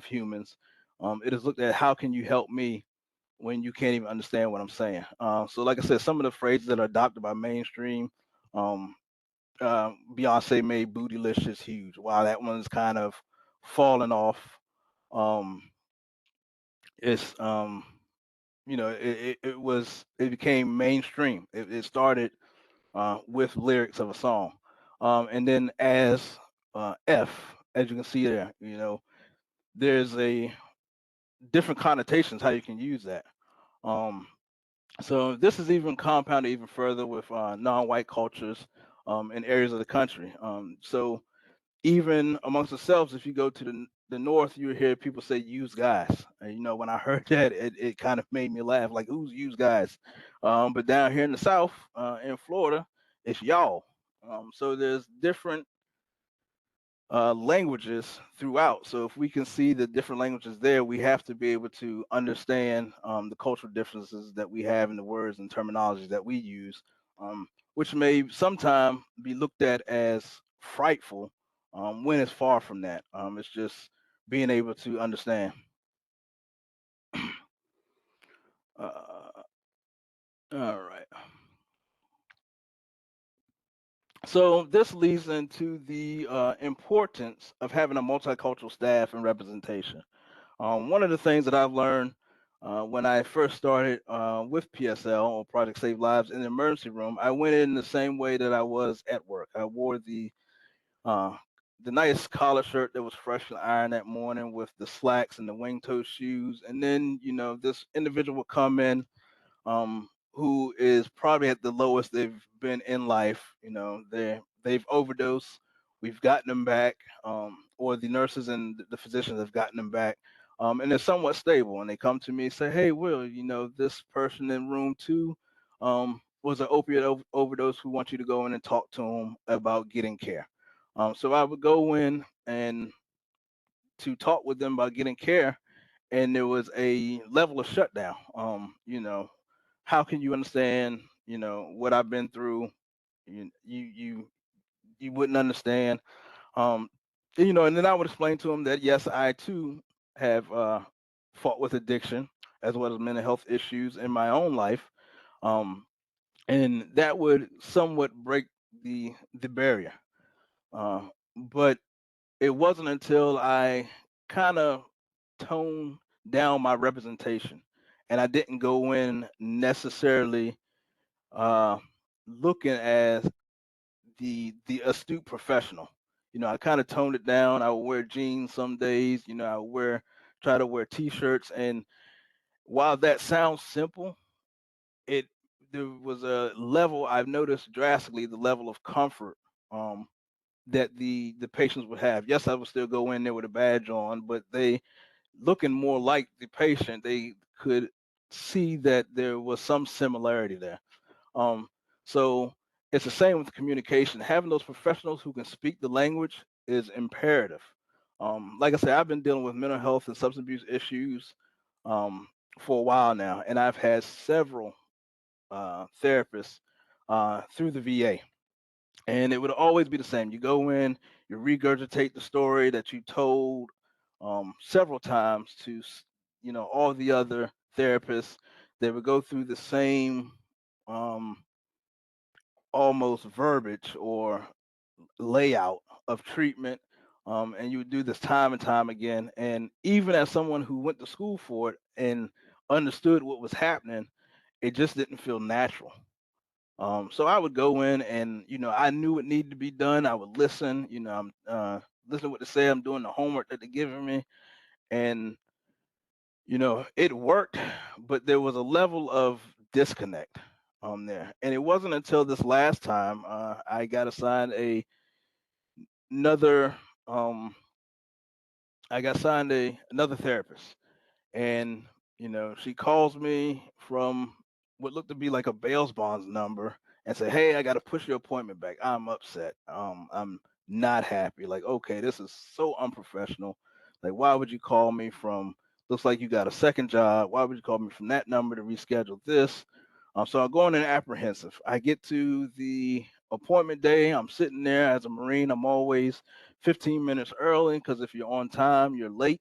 humans. It is looked at, how can you help me when you can't even understand what I'm saying. So like I said, some of the phrases that are adopted by mainstream, um, Beyonce made bootylicious huge. Wow, that one's kind of fallen off. um, it's it became mainstream. It started with lyrics of a song, and then as F, as you can see there, there's a different connotations how you can use that. Um, so this is even compounded even further with non-white cultures in areas of the country. So even amongst ourselves, if you go to the north, you hear people say "use guys." And when I heard that, it kind of made me laugh. Like, who's use guys? But down here in the south, in Florida, it's y'all. So there's different languages throughout. So if we can see the different languages there, we have to be able to understand the cultural differences that we have in the words and terminologies that we use, which may sometimes be looked at as frightful when it's far from that. It's just being able to understand. Uh, all right. So this leads into the importance of having a multicultural staff and representation. One of the things that I've learned when I first started with PSL or Project Save Lives in the emergency room, I went in the same way that I was at work. I wore uh, the nice collar shirt that was freshly ironed that morning with the slacks and the wing toe shoes, and then this individual would come in who is probably at the lowest they've been in life. They've overdosed. We've gotten them back, or the nurses and the physicians have gotten them back, and they're somewhat stable. And they come to me and say, "Hey, Will, this person in room two was an opiate overdose. We want you to go in and talk to them about getting care." So I would go in and to talk with them about getting care, and there was a level of shutdown. How can you understand, what I've been through? You wouldn't understand. Um, and then I would explain to them that yes, I too have fought with addiction as well as mental health issues in my own life, um, and that would somewhat break the barrier. Uh, but it wasn't until I kind of toned down my representation and I didn't go in necessarily uh, looking as the astute professional. I kind of toned it down. I would wear jeans some days. I would try to wear t-shirts. And while that sounds simple, it there was a level I've noticed drastically the level of comfort um, that the patients would have. Yes, I would still go in there with a badge on, but they looking more like the patient. They could see that there was some similarity there. Um, so it's the same with communication. Having those professionals who can speak the language is imperative. Like I said, I've been dealing with mental health and substance abuse issues um, for a while now, and I've had several therapists through the VA, and it would always be the same. You go in, you regurgitate the story that you told several times to all the other therapists. They would go through the same um, almost verbiage or layout of treatment. And you would do this time and time again. And even as someone who went to school for it and understood what was happening, it just didn't feel natural. So I would go in and, I knew it needed to be done. I would listen, I'm listening to what they say. I'm doing the homework that they're giving me. And, it worked, but there was a level of disconnect there. And it wasn't until this last time I got assigned another, um, another therapist, and she calls me from what looked to be like a bail's bonds number and say, "Hey, I got to push your appointment back. I'm upset. I'm not happy. Like, okay, this is so unprofessional. Like, why would you call me from? Looks like you got a second job. Why would you call me from that number to reschedule this?" So I'm going in apprehensive. I get to the appointment day. I'm sitting there as a Marine. I'm always 15 minutes early because if you're on time, you're late.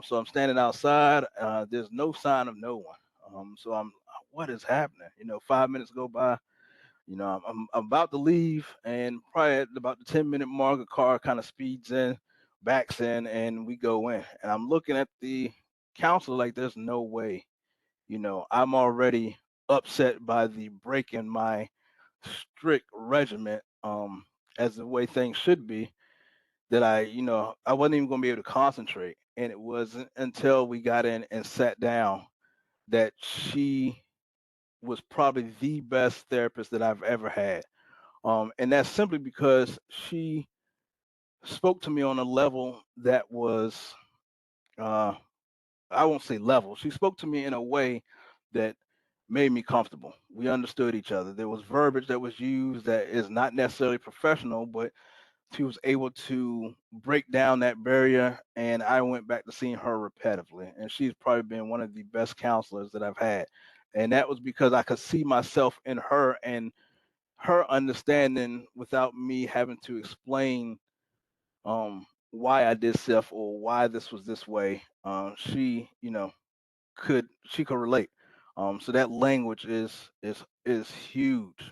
So I'm standing outside. There's no sign of no one. So what is happening? 5 minutes go by. I'm about to leave, and probably at about the 10-minute mark, a car kind of speeds in, backs in, and we go in. And I'm looking at the counselor like, there's no way. I'm already upset by the break in my strict regiment, as the way things should be, that I wasn't even going to be able to concentrate. And it wasn't until we got in and sat down that she was probably the best therapist that I've ever had. And that's simply because she spoke to me on a level that was, uh, I won't say level. She spoke to me in a way that made me comfortable. We understood each other. There was verbiage that was used that is not necessarily professional, but she was able to break down that barrier, and I went back to seeing her repetitively, and she's probably been one of the best counselors that I've had. And that was because I could see myself in her, and her understanding without me having to explain why I did stuff or why this was this way. She, she could relate. So that language is huge.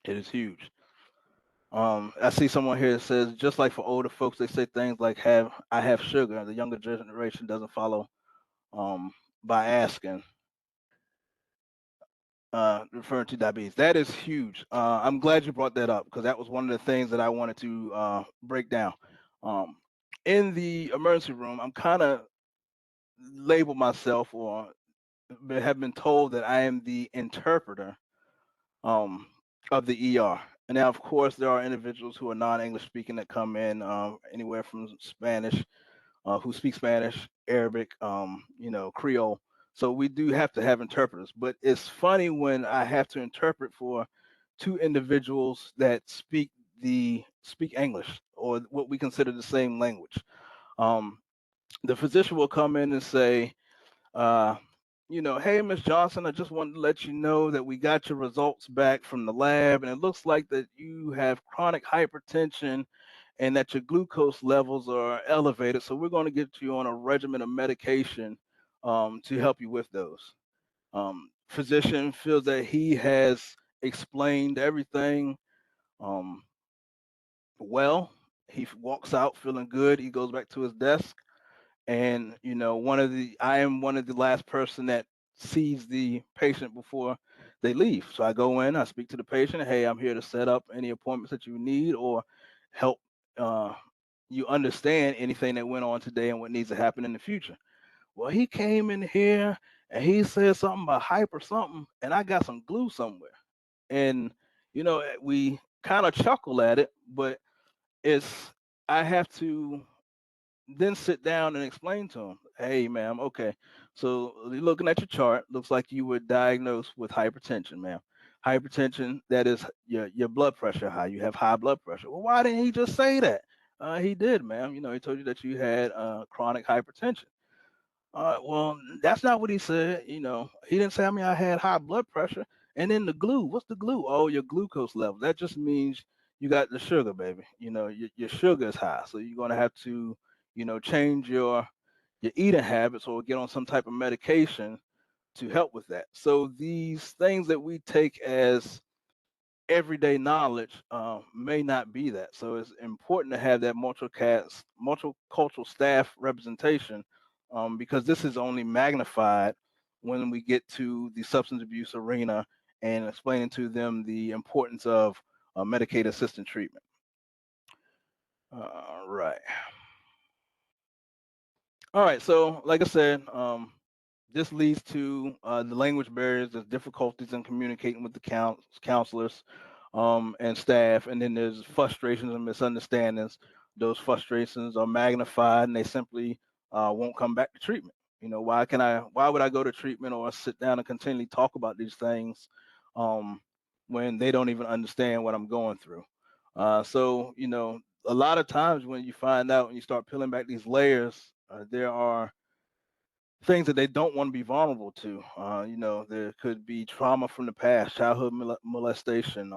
It is huge. I see someone here that says, just like for older folks, they say things like "have I have sugar." The younger generation doesn't follow um, by asking, referring to diabetes. That is huge. I'm glad you brought that up because that was one of the things that I wanted to break down. Um, in the emergency room, I'm kind of labeled myself or have been told that I am the interpreter um, of the ER. And now, of course, there are individuals who are non-English speaking that come in, anywhere from Spanish, who speak Spanish, Arabic, Creole. So we do have to have interpreters. But it's funny when I have to interpret for two individuals that speak English or what we consider the same language. Um, the physician will come in and say, uh, hey, Miss Johnson, I just wanted to let you know that we got your results back from the lab, and it looks like that you have chronic hypertension and that your glucose levels are elevated. So we're going to get you on a regimen of medication to help you with those. Physician feels that he has explained everything um, well. He walks out feeling good. He goes back to his desk, and I am one of the last person that sees the patient before they leave. So I go in, I speak to the patient. Hey, I'm here to set up any appointments that you need or help uh, you understand anything that went on today and what needs to happen in the future. Well, he came in here and he said something about hyper something, and I got some glue somewhere. And we kind of chuckle at it, but it's I have to then sit down and explain to them, hey, ma'am, okay, so looking at your chart, looks like you were diagnosed with hypertension, ma'am. Hypertension, that is your blood pressure high. You have high blood pressure. Well, why didn't he just say that? He did, ma'am. He told you that you had chronic hypertension. Well, that's not what he said. He didn't tell me I had high blood pressure. And then the glue, what's the glue? Oh, your glucose level. That just means you got the sugar, baby. Your sugar is high, so you're gonna have to, change your eating habits or get on some type of medication to help with that. So these things that we take as everyday knowledge may not be that. So it's important to have that multicultural staff representation because this is only magnified when we get to the substance abuse arena and explaining to them the importance of Medicaid assisted treatment. Right. All right. So, like I said, this leads to the language barriers, there's difficulties in communicating with the counselors and staff, and then there's frustrations and misunderstandings. Those frustrations are magnified, and they simply won't come back to treatment. Why would I go to treatment or sit down and continually talk about these things um, when they don't even understand what I'm going through? So, a lot of times when you find out and you start peeling back these layers, there are things that they don't want to be vulnerable to. There could be trauma from the past, childhood molestation.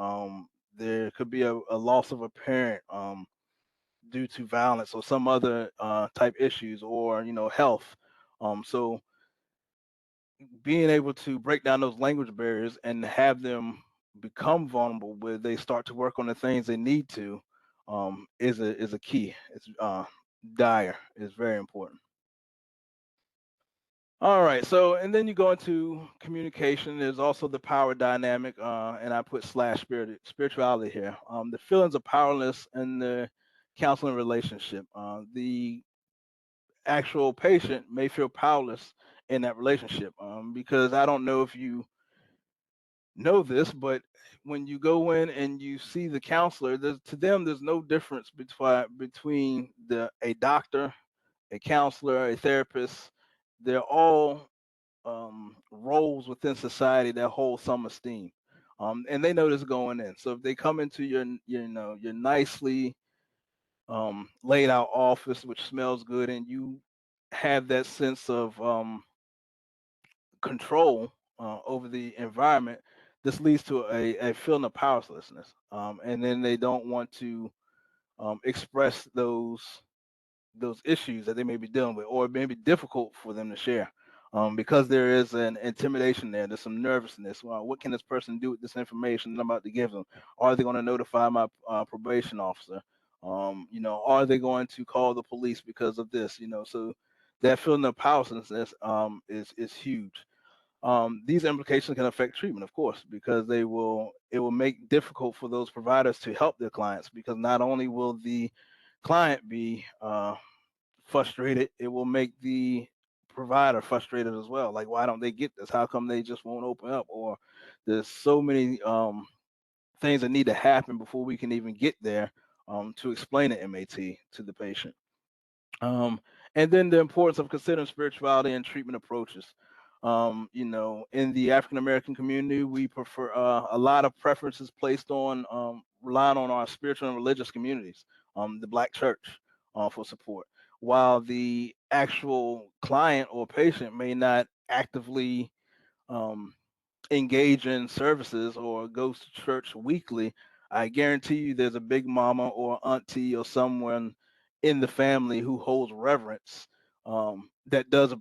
There could be a loss of a parent due to violence or some other type issues, or health. So being able to break down those language barriers and have them become vulnerable, where they start to work on the things they need to, is a key. It's dire. It's very important. All right. So, and then you go into communication. There's also the power dynamic, and I put slash spirituality here. The feelings of powerless in the counseling relationship. The actual patient may feel powerless in that relationship because I don't know if you know this, but when you go in and you see the counselor, to them there's no difference between a doctor, a counselor, a therapist. They're all roles within society that hold some esteem. And they know this going in. So if they come into your nicely laid out office which smells good, and you have that sense of control over the environment. This leads to a feeling of powerlessness, and then they don't want to express those issues that they may be dealing with, or it may be difficult for them to share, because there is an intimidation there. There's some nervousness. Well, what can this person do with this information that I'm about to give them? Are they going to notify my probation officer? Are they going to call the police because of this? So that feeling of powerlessness is huge. These implications can affect treatment, of course, because it will make difficult for those providers to help their clients, because not only will the client be frustrated, it will make the provider frustrated as well. Like, why don't they get this? How come they just won't open up? Or there's so many things that need to happen before we can even get there to explain the MAT to the patient. Um, and then the importance of considering spirituality and treatment approaches. In the African American community, we prefer a lot of preferences placed on relying on our spiritual and religious communities, the Black church, for support, while the actual client or patient may not actively um, engage in services or goes to church weekly. I guarantee you there's a big mama or auntie or someone in the family who holds reverence, that does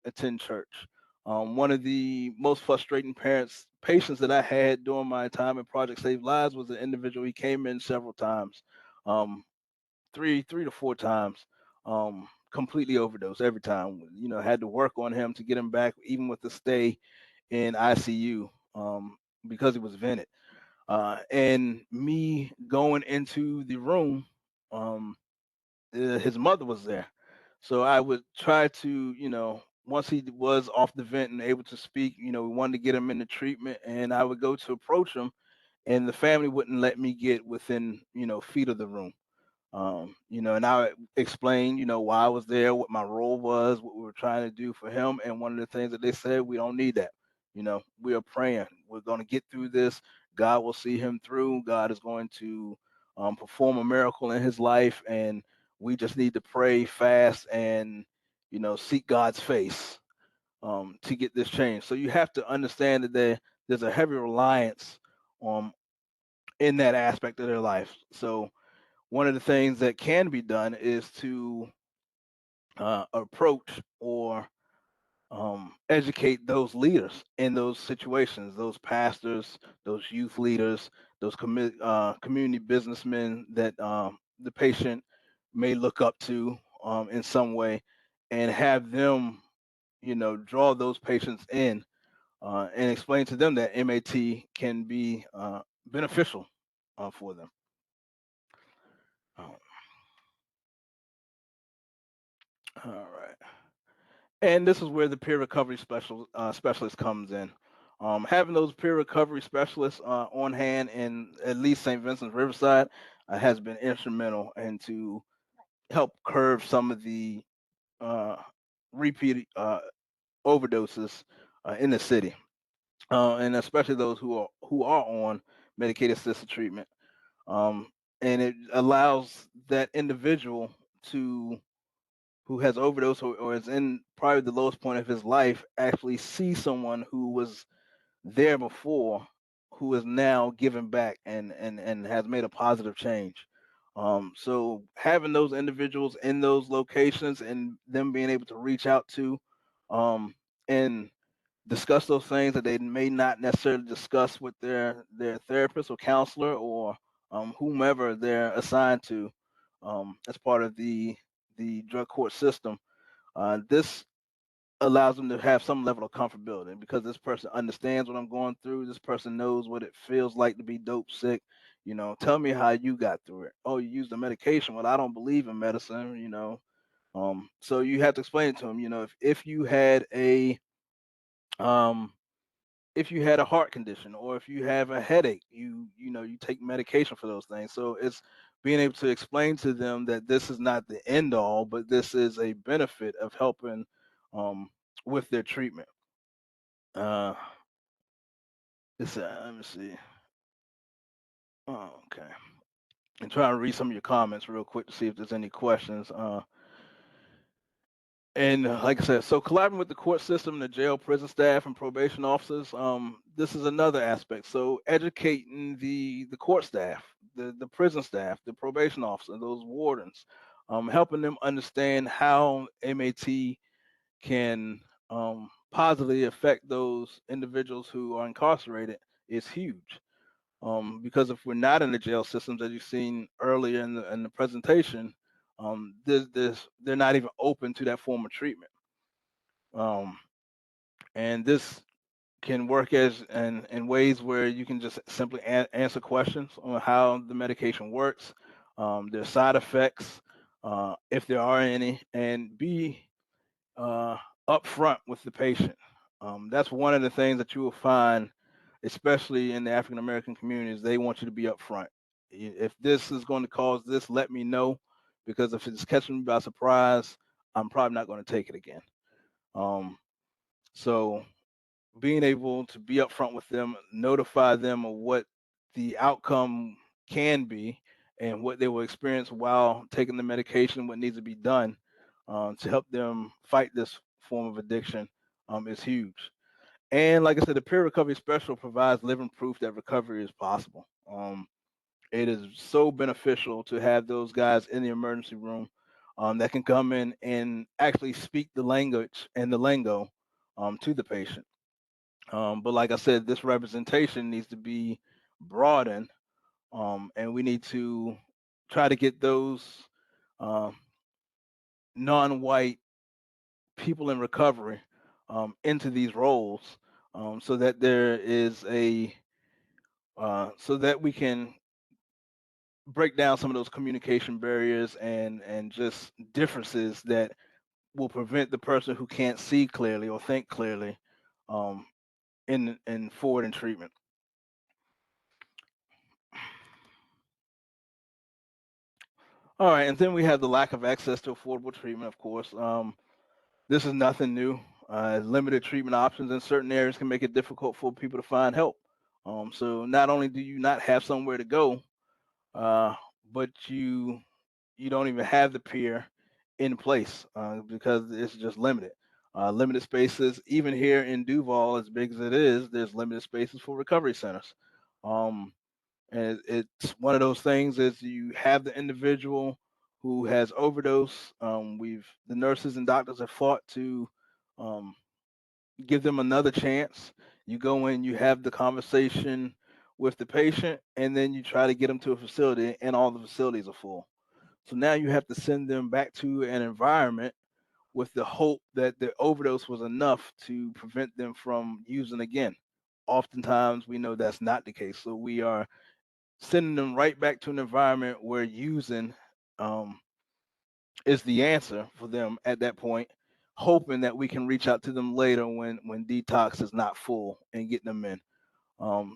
attend church. One of the most frustrating patients that I had during my time in Project Save Lives was an individual. He came in several times, um, three to four times, completely overdosed every time. Had to work on him to get him back, even with the stay in ICU, because he was vented. And me going into the room, um, his mother was there. So I would try to, once he was off the vent and able to speak, we wanted to get him into treatment, and I would go to approach him, and the family wouldn't let me get within, feet of the room. And I explained, why I was there, what my role was, what we were trying to do for him. And one of the things that they said, we don't need that. We are praying. We're going to get through this. God will see him through. God is going to perform a miracle in his life. And we just need to pray fast and, seek God's face to get this changed. So you have to understand that there's a heavy reliance um, in that aspect of their life. So one of the things that can be done is to approach or educate those leaders in those situations, those pastors, those youth leaders, those community businessmen that the patient may look up to in some way, and have them, draw those patients in, and explain to them that MAT can be beneficial for them. Um, all right. And this is where the peer recovery specialist comes in. Having those peer recovery specialists on hand in at least St. Vincent's Riverside has been instrumental, and to help curb some of the uh, repeat overdoses in the city, and especially those who are on medicated assisted treatment. Um, and it allows that individual to who has overdosed, or is in probably the lowest point of his life, actually see someone who was there before, who is now giving back and has made a positive change. So having those individuals in those locations and them being able to reach out to, and discuss those things that they may not necessarily discuss with their therapist or counselor, or whomever they're assigned to, as part of the drug court system. This allows them to have some level of comfortability, because this person understands what I'm going through. This person knows what it feels like to be dope sick. Tell me how you got through it. Oh, you used the medication. Well, I don't believe in medicine. So you have to explain it to them. If you had um, a heart condition, or if you have a headache, you take medication for those things. So it's being able to explain to them that this is not the end all, but this is a benefit of helping um, with their treatment. Uh, let me see. Oh, okay. and try and read some of your comments real quick to see if there's any questions. And like I said, so collaborating with the court system, the jail, prison staff, and probation officers, this is another aspect. So educating the court staff, the prison staff, the probation officer, those wardens, helping them understand how MAT can positively affect those individuals who are incarcerated is huge. Because if we're not in the jail systems, as you've seen earlier in the presentation, they're not even open to that form of treatment. Um, and this can work as in ways where you can just simply answer questions on how the medication works, their side effects, if there are any, and be uh, upfront with the patient. That's one of the things that you will find, especially in the African American communities. They want you to be upfront. If this is going to cause this, let me know, because if it's catching me by surprise, I'm probably not going to take it again. Um, so being able to be upfront with them, notify them of what the outcome can be and what they will experience while taking the medication, what needs to be done to help them fight this form of addiction is huge. And like I said, the peer recovery special provides living proof that recovery is possible. It is so beneficial to have those guys in the emergency room that can come in and actually speak the language and the lingo to the patient. But like I said, this representation needs to be broadened, and we need to try to get those uh, non-white people in recovery into these roles, so that there is so that we can break down some of those communication barriers and just differences that will prevent the person who can't see clearly or think clearly um, in forward in treatment. All right, and then we have the lack of access to affordable treatment, of course. This is nothing new. Limited treatment options in certain areas can make it difficult for people to find help. So not only do you not have somewhere to go, uh, but you don't even have the peer in place because it's just limited. Limited spaces, even here in Duval, as big as it is, there's limited spaces for recovery centers. Um, and it's one of those things is you have the individual who has overdose. The nurses and doctors have fought to um, give them another chance. You go in, you have the conversation with the patient, and then you try to get them to a facility, and all the facilities are full. So now you have to send them back to an environment with the hope that the overdose was enough to prevent them from using again. Oftentimes, we know that's not the case. So we are sending them right back to an environment where using um, is the answer for them at that point, hoping that we can reach out to them later when detox is not full and getting them in.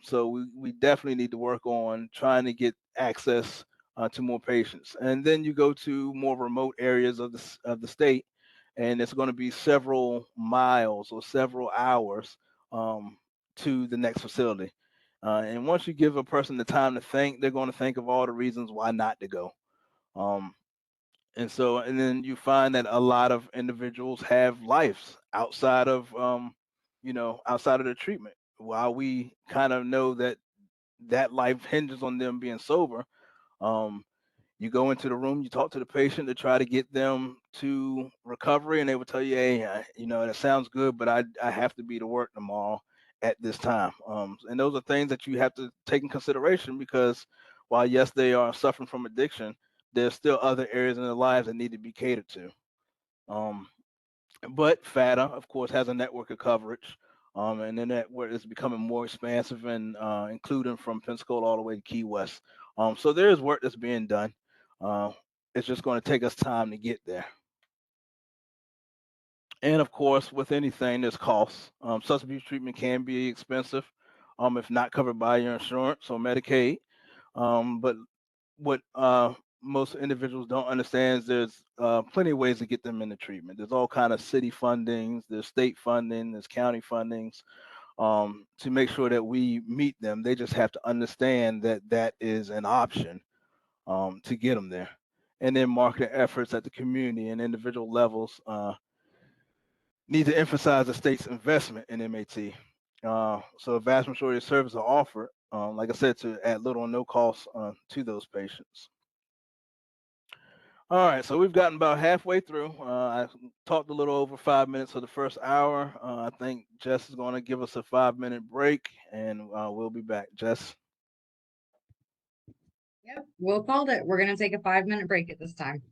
So we definitely need to work on trying to get access to more patients. And then you go to more remote areas of the state, and it's going to be several miles or several hours um, to the next facility. And once you give a person the time to think, they're going to think of all the reasons why not to go. Um, and then you find that a lot of individuals have lives outside of outside of the treatment. While we kind of know that that life hinges on them being sober, um, you go into the room, you talk to the patient to try to get them to recovery, and they will tell you, "Hey, that sounds good, but I have to be to work tomorrow at this time." And those are things that you have to take in consideration because while yes, they are suffering from addiction, there's still other areas in their lives that need to be catered to. Um, but FATA, of course, has a network of coverage. And the network is becoming more expansive and including from Pensacola all the way to Key West. So there is work that's being done. Uh, it's just going to take us time to get there. And of course, with anything, there's costs. Substance abuse treatment can be expensive if not covered by your insurance or Medicaid. But what most individuals don't understand is there's plenty of ways to get them into treatment. There's all kind of city fundings, there's state funding, there's county fundings to make sure that we meet them. They just have to understand that that is an option. to get them there. And then marketing efforts at the community and individual levels need to emphasize the state's investment in MAT. So a vast majority of services are offered, like I said, to at little or no cost to those patients. All right, so we've gotten about halfway through. I talked a little over 5 minutes for the first hour. I think Jess is going to give us a 5 minute break, and we'll be back. Jess. Yep, Will called it. We're going to take a 5-minute break at this time.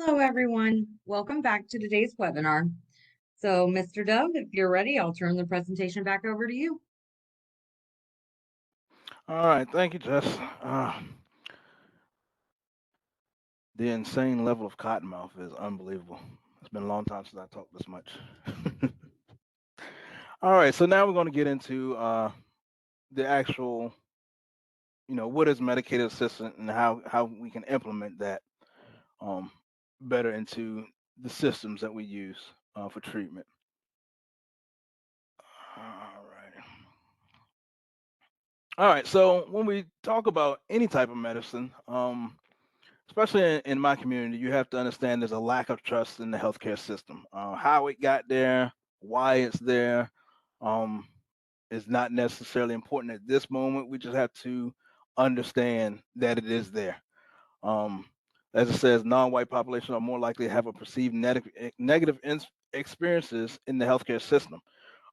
Hello, everyone. Welcome back to today's webinar. So, Mr. Dove, if you're ready, I'll turn the presentation back over to you. All right, thank you, Jess. The insane level of cottonmouth is unbelievable. It's been a long time since I talked this much. All right, so now we're going to get into the actual, what is medicated assistant and how we can implement that um, better into the systems that we use for treatment. All right. All right. So when we talk about any type of medicine, especially in my community, you have to understand there's a lack of trust in the healthcare system. How it got there, why it's there, um, is not necessarily important at this moment. We just have to understand that it is there. Um, as it says, non-white population are more likely to have a perceived negative experiences in the healthcare system.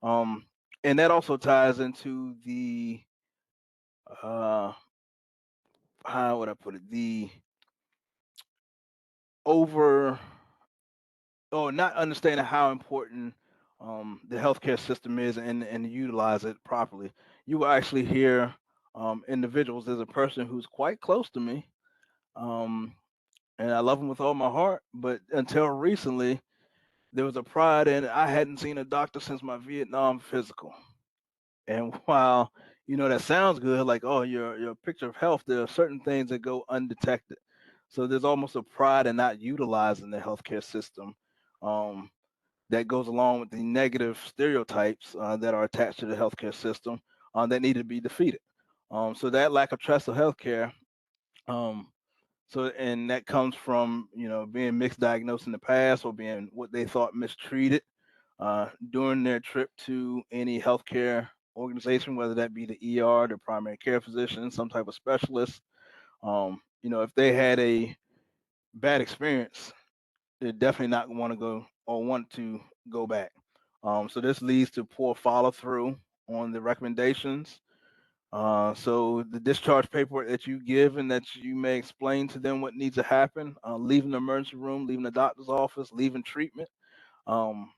Um, and that also ties into the uh, how would I put it? The over not understanding how important the healthcare system is and to utilize it properly. You will actually hear individuals. There's a person who's quite close to me, um, and I love him with all my heart. But until recently, there was a pride in I hadn't seen a doctor since my Vietnam physical. And while that sounds good, like oh your picture of health, there are certain things that go undetected. So there's almost a pride in not utilizing the healthcare system. Um, that goes along with the negative stereotypes that are attached to the healthcare system that need to be defeated. So that lack of trust of healthcare, um, and that comes from being mixed diagnosed in the past or being what they thought mistreated during their trip to any healthcare organization, whether that be the ER, the primary care physician, some type of specialist. If they had a bad experience, they're definitely not want to go or want to go back. So this leads to poor follow through on the recommendations. So the discharge paperwork that you give and that you may explain to them what needs to happen, leaving the emergency room, leaving the doctor's office, leaving treatment. Um,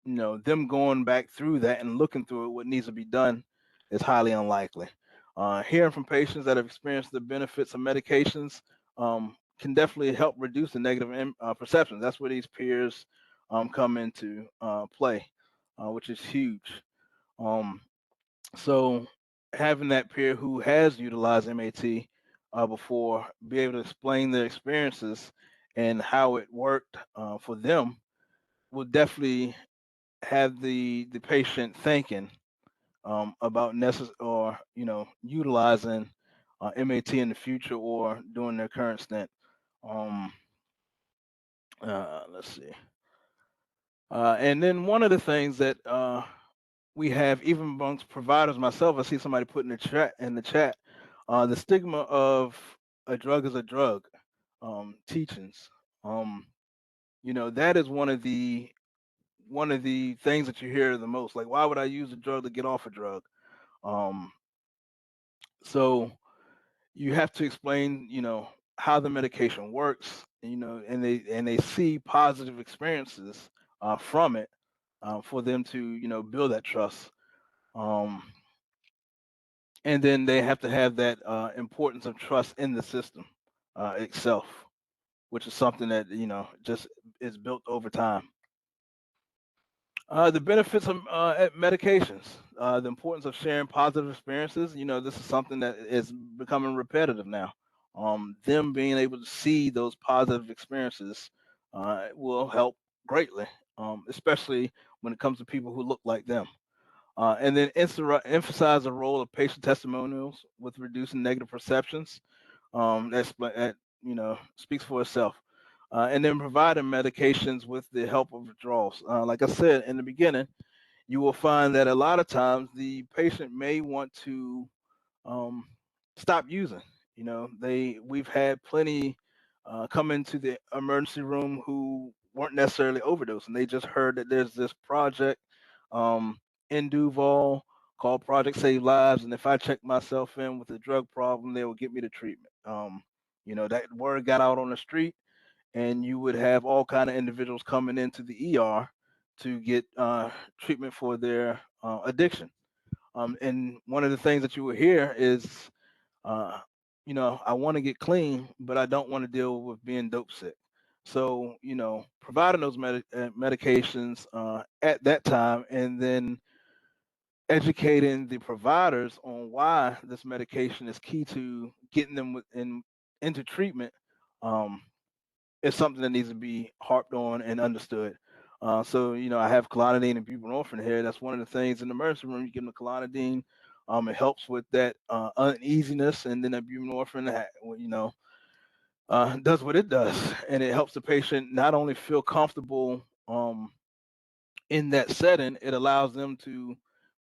them going back through that and looking through it, what needs to be done, is highly unlikely. Hearing from patients that have experienced the benefits of medications can definitely help reduce the negative perceptions. That's where these peers come into play, which is huge. Um, so having that peer who has utilized MAT before be able to explain their experiences and how it worked for them will definitely have the patient thinking about or utilizing MAT in the future or during their current stint. Um, let's see. And then one of the things that we have, even amongst providers, myself, I see somebody put in the chat, the stigma of a drug is a drug teachings. Um, that is one of the things that you hear the most. Like, why would I use a drug to get off a drug? Um, so you have to explain, how the medication works, and they see positive experiences from it for them to, build that trust. Um, and then they have to have that importance of trust in the system itself, which is something that just is built over time. The benefits of medications, the importance of sharing positive experiences. This is something that is becoming repetitive now. Them being able to see those positive experiences will help greatly, especially when it comes to people who look like them. And then emphasize the role of patient testimonials with reducing negative perceptions. That speaks for itself. And then providing medications with the help of withdrawals. Like I said in the beginning, you will find that a lot of times the patient may want to um, stop using. We've had plenty come into the emergency room who weren't necessarily overdosing. They just heard that there's this project um, in Duval called Project Save Lives, and if I check myself in with a drug problem, they will get me to treatment. That word got out on the street, and you would have all kind of individuals coming into the ER to get treatment for their addiction. And one of the things that you will hear is, uh, I want to get clean, but I don't want to deal with being dope sick. So, providing those medications at that time, and then educating the providers on why this medication is key to getting them into treatment, um, is something that needs to be harped on and understood. So, I have clonidine and buprenorphine here. That's one of the things in the emergency room. You give them the clonidine. It helps with that uneasiness, and then that buprenorphine, does what it does, and it helps the patient not only feel comfortable in that setting. It allows them to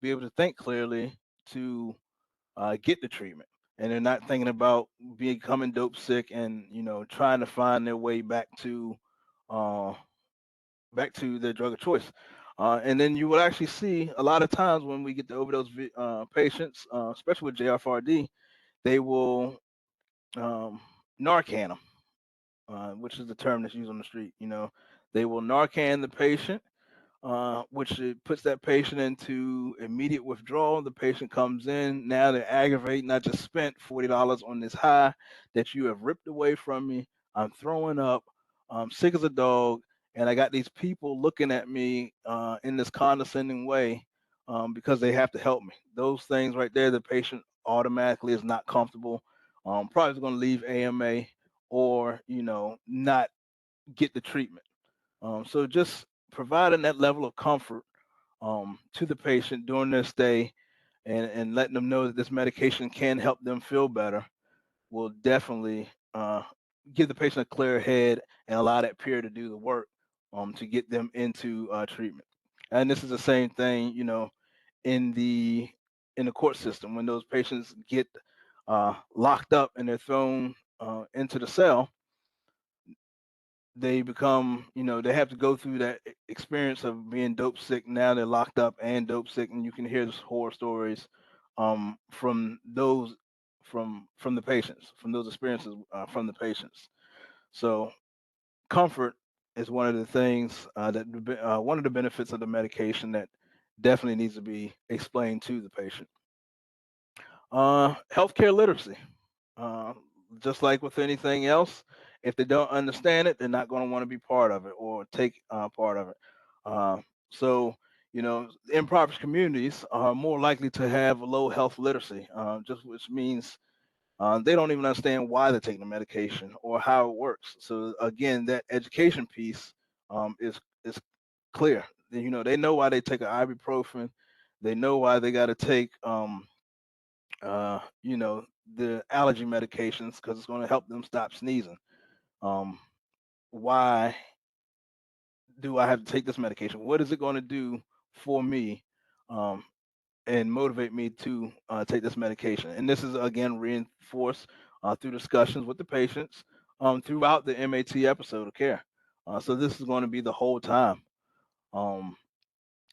be able to think clearly to get the treatment, and they're not thinking about becoming dope sick and trying to find their way uh, back to their drug of choice. And then you will actually see a lot of times when we get the overdose patients, especially with JFRD, they will um, Narcan them, which is the term that's used on the street. They will Narcan the patient, which it puts that patient into immediate withdrawal. The patient comes in, now they're aggravating. I just spent $40 on this high that you have ripped away from me. I'm throwing up. I'm sick as a dog. And I got these people looking at me in this condescending way because they have to help me. Those things right there, the patient automatically is not comfortable. Probably going to leave AMA or, not get the treatment. So just providing that level of comfort to the patient during their stay, and letting them know that this medication can help them feel better will definitely give the patient a clear head and allow that peer to do the work to get them into treatment. And this is the same thing, in the in the court system when those patients get locked up and they're thrown into the cell. They become, they have to go through that experience of being dope sick. Now they're locked up and dope sick, and you can hear those horror stories from those from the patients, from those experiences from the patients. So comfort is one of the things one of the benefits of the medication that definitely needs to be explained to the patient. Healthcare literacy. Uh, just like with anything else, if they don't understand it, they're not going to want to be part of it or take part of it. Uh, so, impoverished communities are more likely to have low health literacy, just which means they don't even understand why they're taking the medication or how it works. So again, that education piece is clear. They know why they take an ibuprofen. They know why they got to take uh, you know, the allergy medications because it's going to help them stop sneezing. Um, why do I have to take this medication? What is it going to do for me um, and motivate me to take this medication? And this is, again, reinforced through discussions with the patients throughout the MAT episode of care. So this is going to be the whole time. Um,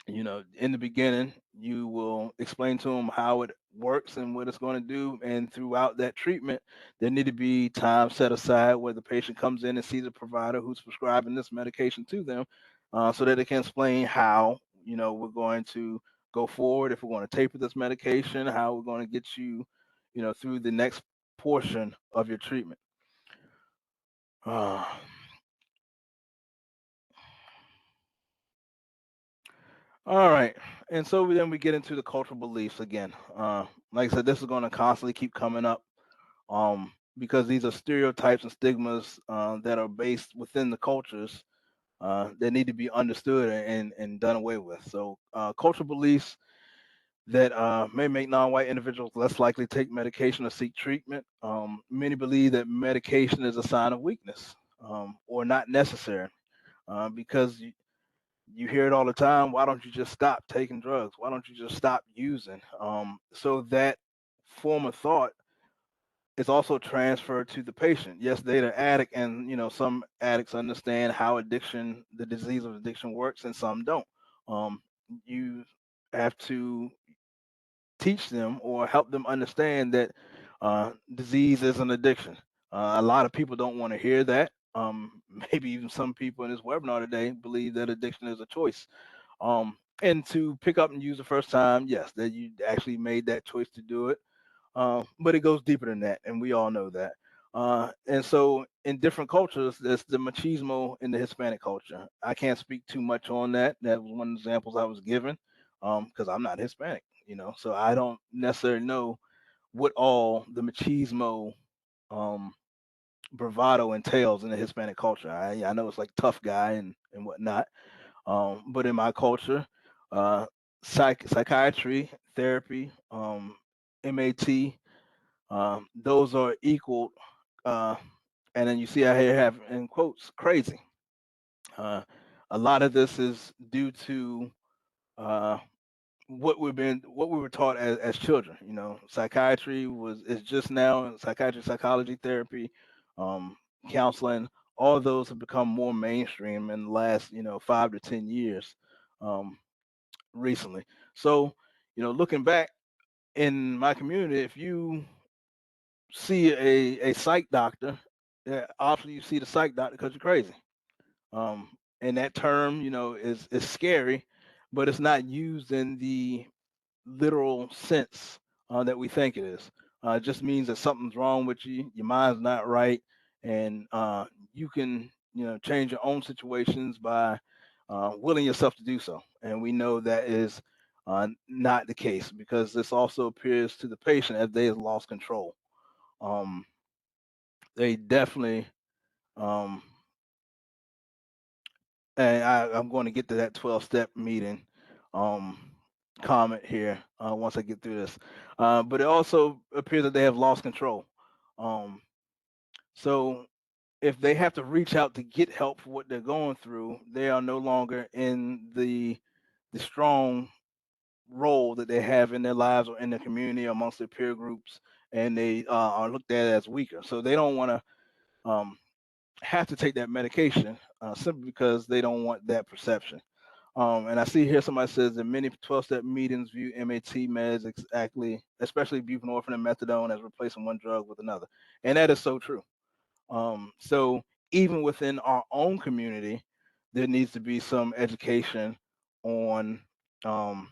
in the beginning, you will explain to them how it works and what it's going to do. And throughout that treatment, there need to be time set aside where the patient comes in and sees a provider who's prescribing this medication to them, so that they can explain how, we're going to go forward, if we're going to taper this medication, how we're going to get you, through the next portion of your treatment. Uh, All right. And so then we get into the cultural beliefs again. Like I said, this is going to constantly keep coming up because these are stereotypes and stigmas that are based within the cultures that need to be understood and done away with. So, cultural beliefs that may make non-white individuals less likely to take medication or seek treatment. Many believe that medication is a sign of weakness or not necessary because you hear it all the time. Why don't you just stop taking drugs? Why don't you just stop using? So that form of thought is also transferred to the patient. Yes, they're an addict, and some addicts understand how the disease of addiction works, and some don't. You have to teach them or help them understand that disease is an addiction. A lot of people don't want to hear that. Maybe even some people in this webinar today believe that addiction is a choice. And to pick up and use the first time, yes, that you actually made that choice to do it. But it goes deeper than that, and we all know that. And so, in different cultures, there's the machismo in the Hispanic culture. I can't speak too much on that. That was one of the examples I was given, because I'm not Hispanic, so I don't necessarily know what all the machismo um, bravado entails in the Hispanic culture. I know it's like tough guy and whatnot, but in my culture, uh, psychiatry, therapy, MAT, those are equal. Uh, and then you see I here have in quotes crazy. Uh, a lot of this is due to uh, what we were taught as children. Psychiatry is just now psychiatry, psychology, therapy, um, counseling. All of those have become more mainstream in the last 5 to 10 years, um, recently. So looking back in my community, if you see a psych doctor, obviously you see the psych doctor because you're crazy. And that term, is scary, but it's not used in the literal sense that we think it is. It just means that something's wrong with you, your mind's not right, and you can, change your own situations by willing yourself to do so. And we know that is not the case because this also appears to the patient as they have lost control. Um, they definitely, um, and I'm going to get to that 12-step meeting um, comment here once I get through this. But it also appears that they have lost control. Um, so if they have to reach out to get help for what they're going through, they are no longer in the strong role that they have in their lives or in their community amongst their peer groups, and they are looked at as weaker. So they don't want to have to take that medication simply because they don't want that perception. And I see here somebody says that many 12-step meetings view MAT meds exactly, especially buprenorphine and methadone, as replacing one drug with another. And that is so true. So even within our own community, there needs to be some education on um,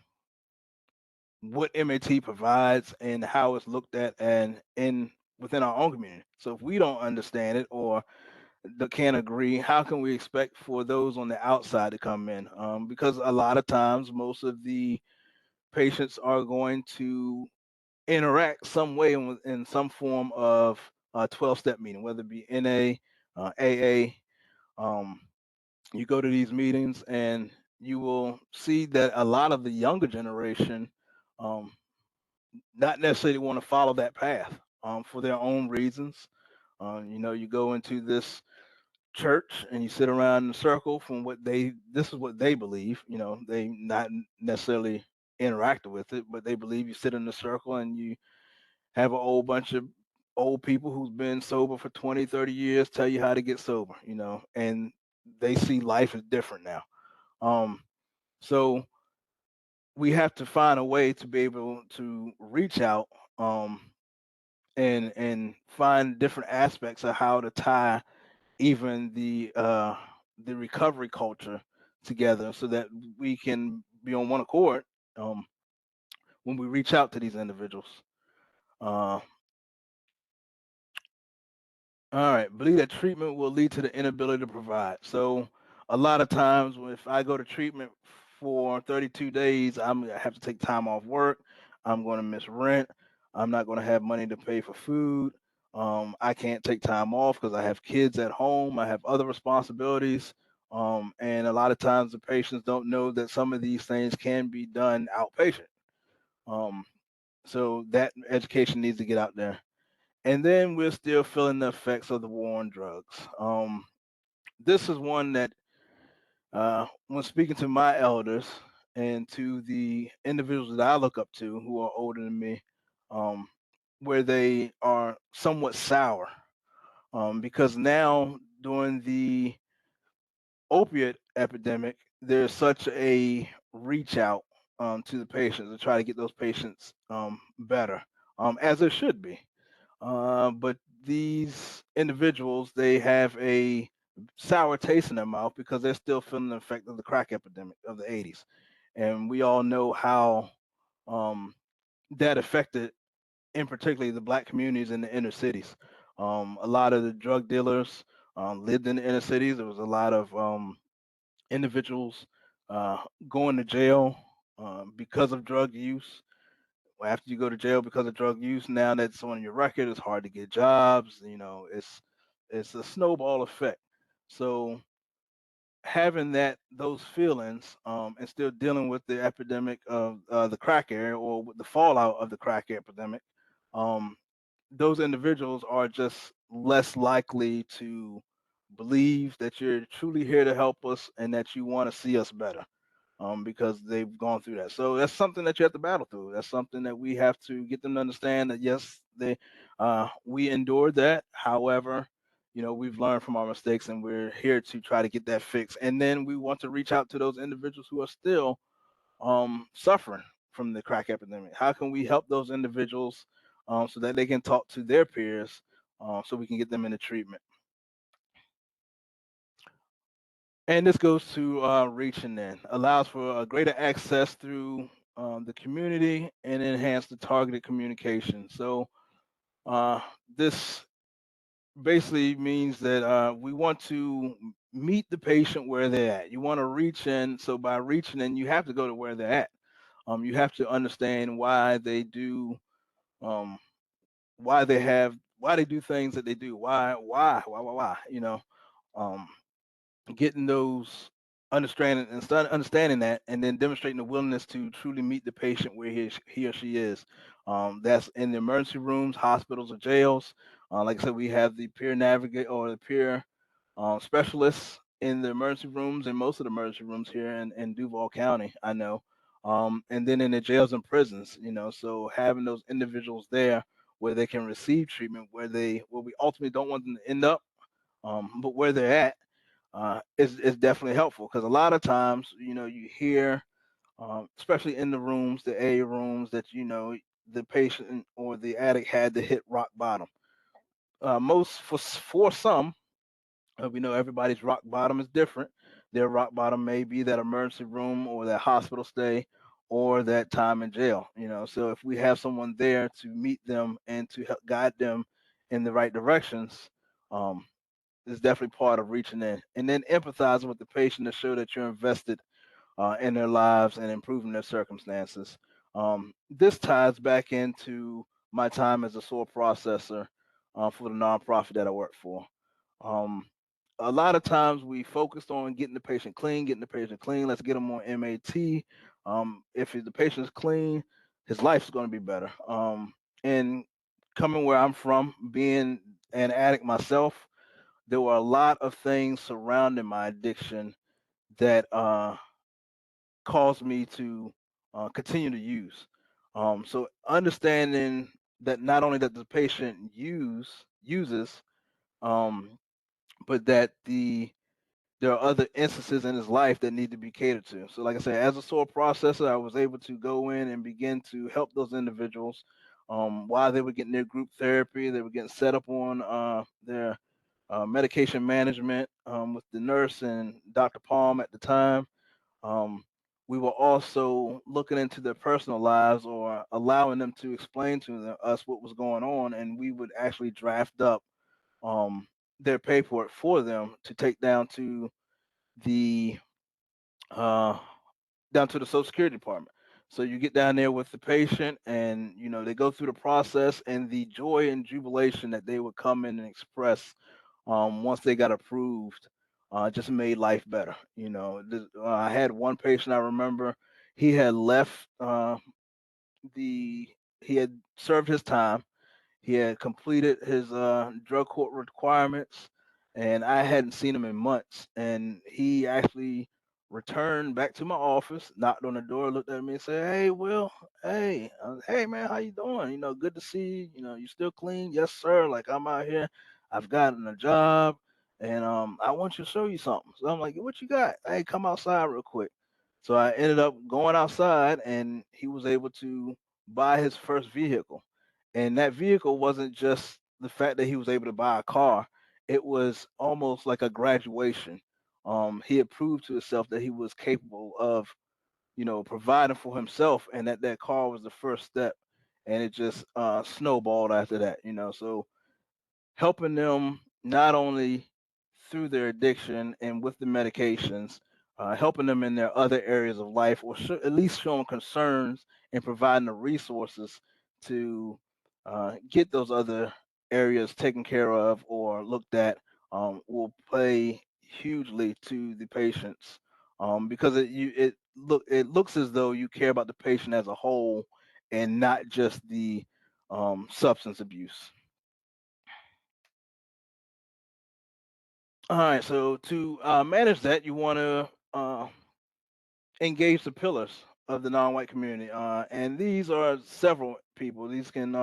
what MAT provides and how it's looked at and in within our own community. So if we don't understand it or can't agree, how can we expect for those on the outside to come in? Because a lot of times, most of the patients are going to interact some way in some form of 12-step meeting, whether it be NA, AA. Um, you go to these meetings and you will see that a lot of the younger generation um, not necessarily want to follow that path for their own reasons. You go into this church and you sit around in a circle from this is what they believe, they not necessarily interacted with it, but they believe you sit in a circle and you have a whole bunch of old people who's been sober for 20, 30 years tell you how to get sober, and they see life as different now. So we have to find a way to be able to reach out um and find different aspects of how to tie even the recovery culture together so that we can be on one accord um, when we reach out to these individuals. Uh, all right, believe that treatment will lead to the inability to provide. So a lot of times, if I go to treatment for 32 days, I'm gonna have to take time off work. I'm going to miss rent. I'm not going to have money to pay for food. I can't take time off because I have kids at home. I have other responsibilities. And a lot of times the patients don't know that some of these things can be done outpatient. Um, so that education needs to get out there. And then we're still feeling the effects of the war on drugs. This is one that, when speaking to my elders and to the individuals that I look up to who are older than me, um, where they are somewhat sour, because now during the opiate epidemic, there's such a reach out to the patients to try to get those patients better, as it should be. But these individuals, they have a sour taste in their mouth because they're still feeling the effect of the crack epidemic of the 80s. And we all know how um, that affected, in particularly, the black communities in the inner cities. A lot of the drug dealers lived in the inner cities. There was a lot of individuals uh, going to jail because of drug use. After you go to jail because of drug use, now that's on your record. It's hard to get jobs. It's a snowball effect. So having those feelings and still dealing with the epidemic of the crack area, or with the fallout of the crack epidemic, um, those individuals are just less likely to believe that you're truly here to help us and that you want to see us better, because they've gone through that. So that's something that you have to battle through. That's something that we have to get them to understand that yes, we endured that. However, we've learned from our mistakes and we're here to try to get that fixed. And then we want to reach out to those individuals who are still suffering from the crack epidemic. How can we help those individuals so that they can talk to their peers, so we can get them into treatment? And this goes to reaching in, allows for greater access through the community and enhance the targeted communication. So uh, this basically means that we want to meet the patient where they're at. You want to reach in. So by reaching in, you have to go to where they're at. You have to understand why they do, um, why they do things that they do. Why? Um, Getting those understanding and understanding that, and then demonstrating the willingness to truly meet the patient where he or she is. That's in the emergency rooms, hospitals, or jails. Like I said, we have the peer navigate or the peer specialists in the emergency rooms, and most of the emergency rooms here in Duval County, I know. And then in the jails and prisons, so having those individuals there where they can receive treatment, where we ultimately don't want them to end up, but where they're at, is definitely helpful, because a lot of times, you hear, especially in the rooms, the A rooms, that the patient or the addict had to hit rock bottom. Most for some, we know everybody's rock bottom is different. Their rock bottom may be that emergency room or that hospital stay or that time in jail. So if we have someone there to meet them and to help guide them in the right directions, um, is definitely part of reaching in, and then empathizing with the patient to show that you're invested in their lives and improving their circumstances. This ties back into my time as a sore processor for the nonprofit that I work for. Um, a lot of times we focused on getting the patient clean, getting the patient clean. Let's get them on MAT. If the patient's clean, his life's going to be better. And coming where I'm from, being an addict myself, there were a lot of things surrounding my addiction that caused me to continue to use. So understanding that not only that the patient uses, um, but that there are other instances in his life that need to be catered to. So, like I said, as a sore processor, I was able to go in and begin to help those individuals while they were getting their group therapy. They were getting set up on their medication management with the nurse and Dr. Palm at the time. Um, we were also looking into their personal lives, or allowing them to explain to us what was going on, and we would actually draft up um, their paperwork for them to take the uh, down to the Social Security Department. So you get down there with the patient, and they go through the process, and the joy and jubilation that they would come in and express once they got approved just made life better. I had one patient I remember. He had left the he had served his time. He had completed his drug court requirements, and I hadn't seen him in months. And he actually returned back to my office, knocked on the door, looked at me, and said, "Hey, Will, hey, man, how you doing? Good to see you. You still clean? Yes, sir. Like, I'm out here. I've gotten a job, and I want you to show you something." So I'm like, "What you got? Hey, come outside real quick." So I ended up going outside, and he was able to buy his first vehicle. And that vehicle wasn't just the fact that he was able to buy a car. it was almost like a graduation. He had proved to himself that he was capable of, providing for himself, and that car was the first step, and it just snowballed after that. So helping them not only through their addiction and with the medications, helping them in their other areas of life, or at least showing concerns and providing the resources to get those other areas taken care of or looked at, will play hugely to the patients, because it looks as though you care about the patient as a whole and not just the substance abuse. All right, so to manage that, you want to engage the pillars of the non-white community, and these are several people. These can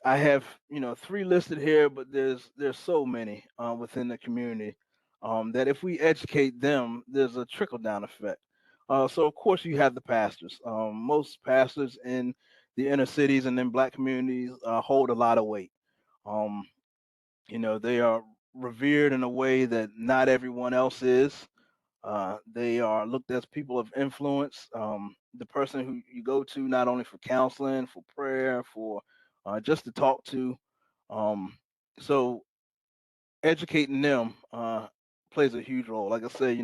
I have three listed here, but there's so many within the community that if we educate them, there's a trickle down effect. So of course you have the pastors. Most pastors in the inner cities and in black communities hold a lot of weight. Um, they are revered in a way that not everyone else is. They are looked as people of influence. The person who you go to not only for counseling, for prayer, for just to talk to. Um, so educating them plays a huge role. Like I said,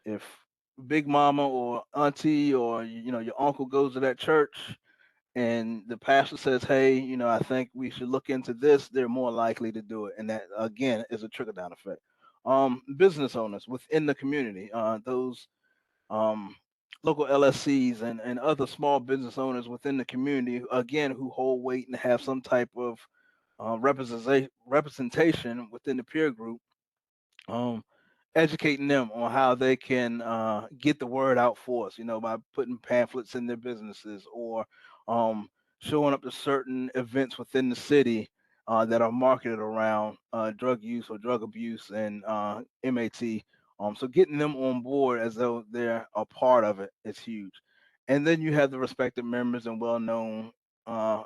if Big Mama or Auntie or your uncle goes to that church and the pastor says, "Hey, I think we should look into this," they're more likely to do it, and that again is a trickle down effect. Business owners within the community, those um, local LSCs and other small business owners within the community, again, who hold weight and have some type of representation within the peer group. Um, Educating them on how they can get the word out for us, by putting pamphlets in their businesses or um, showing up to certain events within the city that are marketed around drug use or drug abuse and MAT. So getting them on board as though they're a part of it is huge. And then you have the respected members and well-known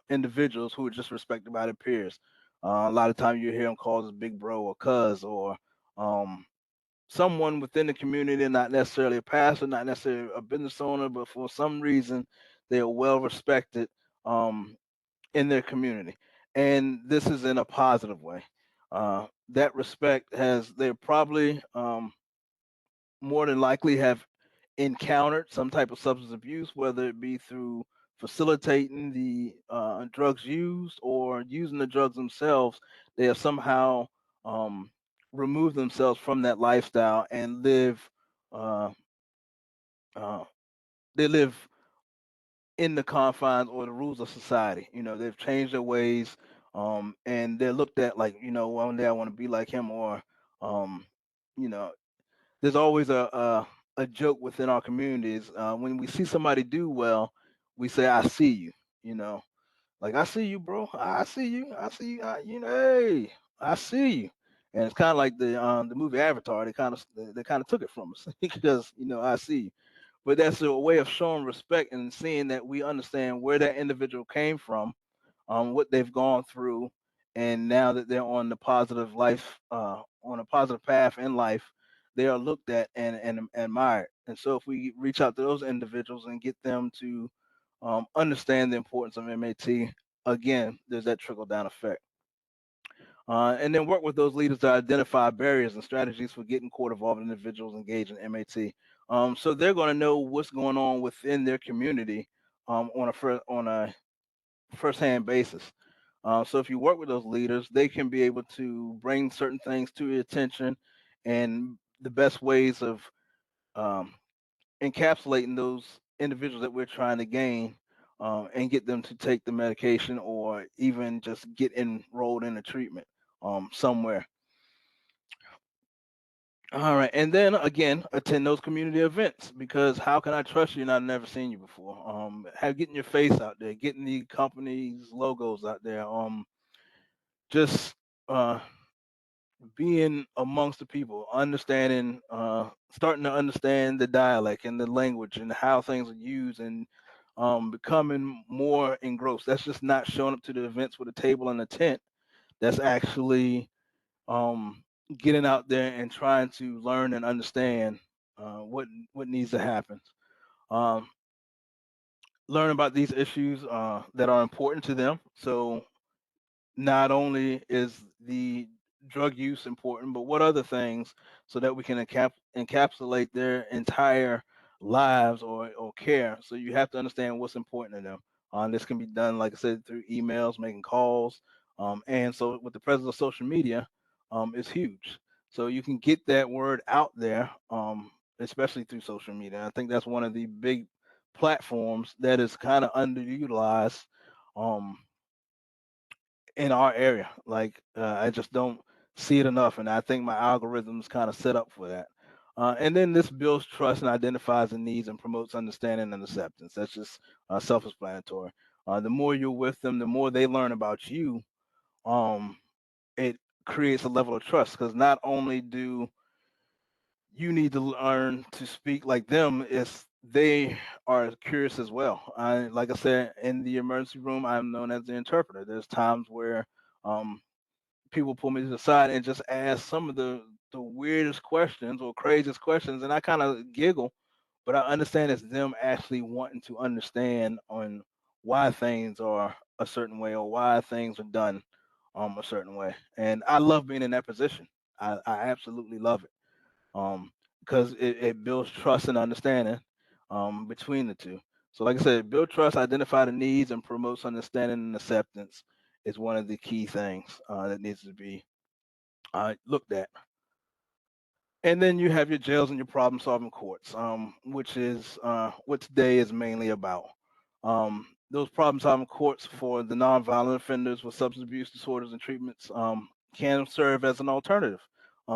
individuals who are just respected by their peers. A lot of time you hear them called as big bro or cuz or um, someone within the community, not necessarily a pastor, not necessarily a business owner, but for some reason they are well respected um, in their community. And this is in a positive way. That respect they probably more than likely have encountered some type of substance abuse, whether it be through facilitating the drugs used or using the drugs themselves. They have somehow um, removed themselves from that lifestyle and uh, uh, they live in the confines or the rules of society. They've changed their ways, and they're looked at like, one day I want to be like him, or um, you know, there's always a joke within our communities. When we see somebody do well, we say, "I see you," you know, like I see you, bro. I see you. I see you. Hey, I see you. And it's kind of like the movie Avatar. They kind of took it from us because I see you. But that's a way of showing respect and seeing that we understand where that individual came from, what they've gone through, and now that they're on the positive life, on a positive path in life, they are looked at and admired. And so, if we reach out to those individuals and get them to understand the importance of MAT, again, there's that trickle down effect. And then work with those leaders to identify barriers and strategies for getting court-involved individuals engaged in MAT. So they're going to know what's going on within their community on a first-hand basis. So if you work with those leaders, they can be able to bring certain things to your attention, and the best ways of um, encapsulating those individuals that we're trying to gain, and get them to take the medication or even just get enrolled in a treatment somewhere. All right, and then again, attend those community events, because how can I trust you and I've never seen you before? Have getting your face out there, getting the company's logos out there, just uh, being amongst the people, understanding, starting to understand the dialect and the language and how things are used, and becoming more engrossed. That's just not showing up to the events with a table and a tent. That's actually um, getting out there and trying to learn and understand what needs to happen. Um, Learn about these issues that are important to them. So not only is the drug use important, but what other things so that we can encapsulate their entire lives or care. So you have to understand what's important to them. This can be done, like I said, through emails, making calls, and so with the presence of social media, it's huge. So you can get that word out there, especially through social media. I think that's one of the big platforms that is kind of underutilized. Um, in our area. Like I just don't see it enough, and I think my algorithm's kind of set up for that. And then this builds trust and identifies the needs and promotes understanding and acceptance. That's just self-explanatory. The more you're with them, the more they learn about you. Um, it creates a level of trust because not only do you need to learn to speak like them, it's they are curious as well. Like I said, in the emergency room, I'm known as the interpreter. There's times where um, people pull me to the side and just ask some of the weirdest questions or craziest questions, and I kind of giggle, but I understand it's them actually wanting to understand on why things are a certain way or why things are done a certain way. And I love being in that position. I absolutely love it. Because it builds trust and understanding between the two. So, like I said, build trust, identify the needs, and promotes understanding and acceptance is one of the key things that needs to be looked at. And then you have your jails and your problem solving courts, which is what today is mainly about. Those problem solving courts for the nonviolent offenders with substance abuse disorders and treatments can serve as an alternative.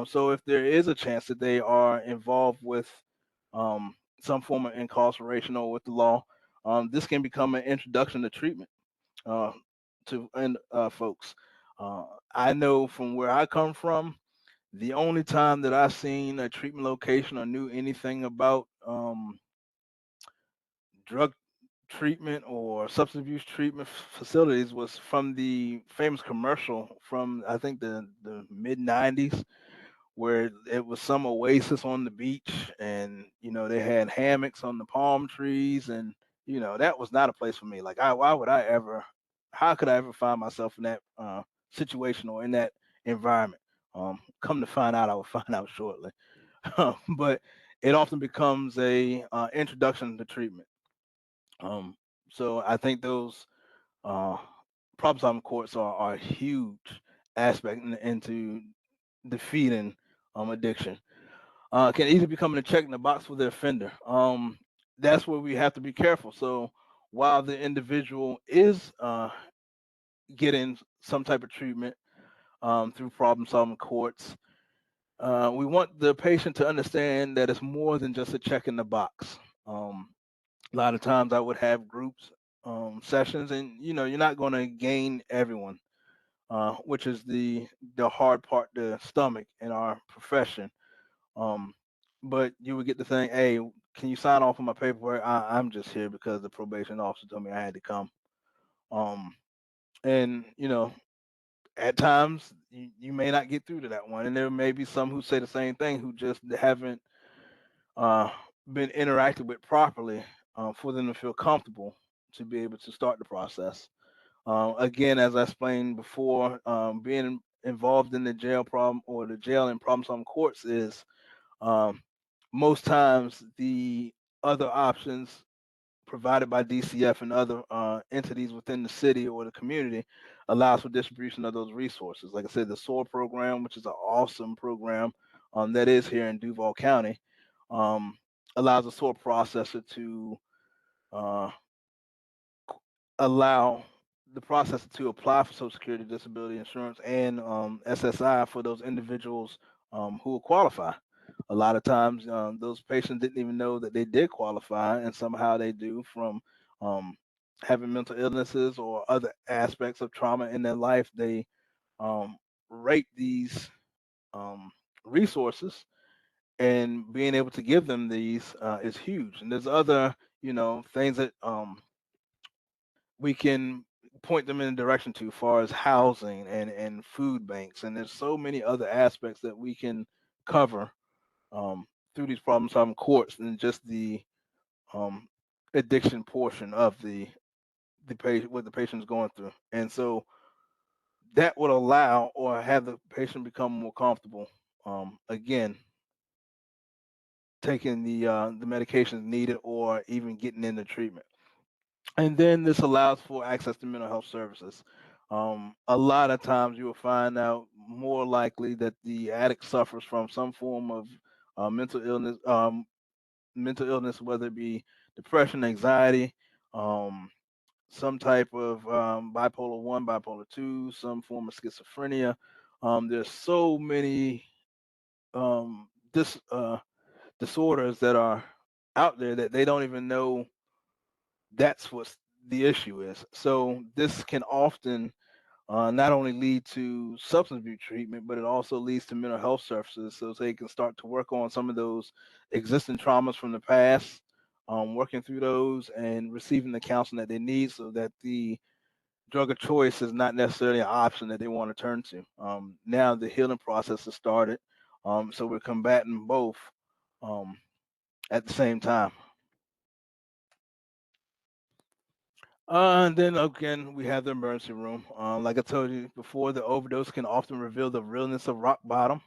So if there is a chance that they are involved with um, some form of incarceration or with the law, this can become an introduction to treatment uh, to and folks. Uh, I know from where I come from, the only time that I seen a treatment location or knew anything about drug treatment or substance abuse treatment facilities was from the famous commercial from I think the mid '90s, where it was some oasis on the beach, and they had hammocks on the palm trees, and that was not a place for me. Like, why would I ever? How could I ever find myself in that situation or in that environment? Come to find out, I will find out shortly. But it often becomes a introduction to treatment. Um, so I think those uh, problem solving courts are a huge aspect into defeating addiction. Can easily become a check in the box for the offender. That's where we have to be careful. So while the individual is getting some type of treatment through problem solving courts, we want the patient to understand that it's more than just a check in the box. A lot of times I would have groups sessions, and you're not going to gain everyone, which is the hard part to stomach in our profession. Um, but you would get the thing, hey, can you sign off on my paperwork? I'm just here because the probation officer told me I had to come. Um, and at times you may not get through to that one, and there may be some who say the same thing who just haven't uh, been interacted with properly for them to feel comfortable to be able to start the process. Again, as I explained before, being involved in the jail problem or the jail and problem solving courts is um, most times the other options provided by DCF and other entities within the city or the community allows for distribution of those resources. Like I said, the SOAR program, which is an awesome program that is here in Duval County, um, allows a SOAR processor to uh, allow the processor to apply for Social Security disability insurance and SSI for those individuals who will qualify. A lot of times, those patients didn't even know that they did qualify, and somehow they do from um, having mental illnesses or other aspects of trauma in their life. They um, rate these um, resources, and being able to give them these is huge. And there's other, things that we can point them in a direction to, as far as housing and food banks. And there's so many other aspects that we can cover um, through these problem solving courts than just the um, addiction portion of the patient, what the patient's going through. And so that would allow or have the patient become more comfortable, again, taking the medications needed or even getting into treatment. And then this allows for access to mental health services. A lot of times you will find out more likely that the addict suffers from some form of mental illness, whether it be depression, anxiety, um, some type of bipolar one, bipolar two, some form of schizophrenia. There's so many disorders that are out there that they don't even know that's what the issue is. So this can often not only lead to substance abuse treatment, but it also leads to mental health services, so they can start to work on some of those existing traumas from the past, working through those and receiving the counseling that they need, so that the drug of choice is not necessarily an option that they want to turn to. Now the healing process has started, so we're combating both um, at the same time. And then again, we have the emergency room. Like I told you before, the overdose can often reveal the realness of rock bottom.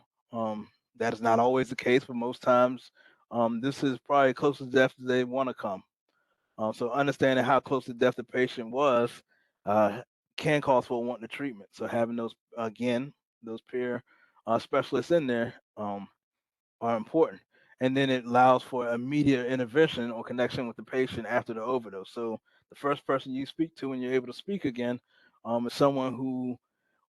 That is not always the case, but most times, this is probably close to death as they want to come. So understanding how close to death the patient was uh, can cause for wanting the treatment. So having those, again, those peer specialists in there are important. And then it allows for immediate intervention or connection with the patient after the overdose. So the first person you speak to when you're able to speak again is someone who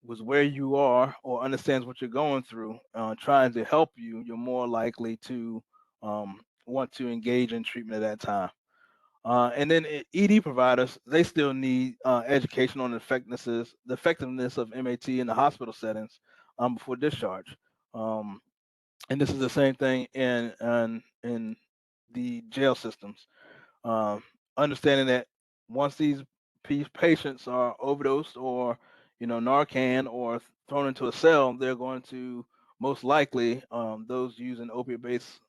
was where you are or understands what you're going through, trying to help you. You're more likely to want to engage in treatment at that time. And then ED providers, they still need education on the effectiveness of MAT in the hospital settings before discharge. Um, and this is the same thing in the jail systems. Um, Understanding that once these patients are overdosed or Narcan or thrown into a cell, they're going to most likely, those using opiate-based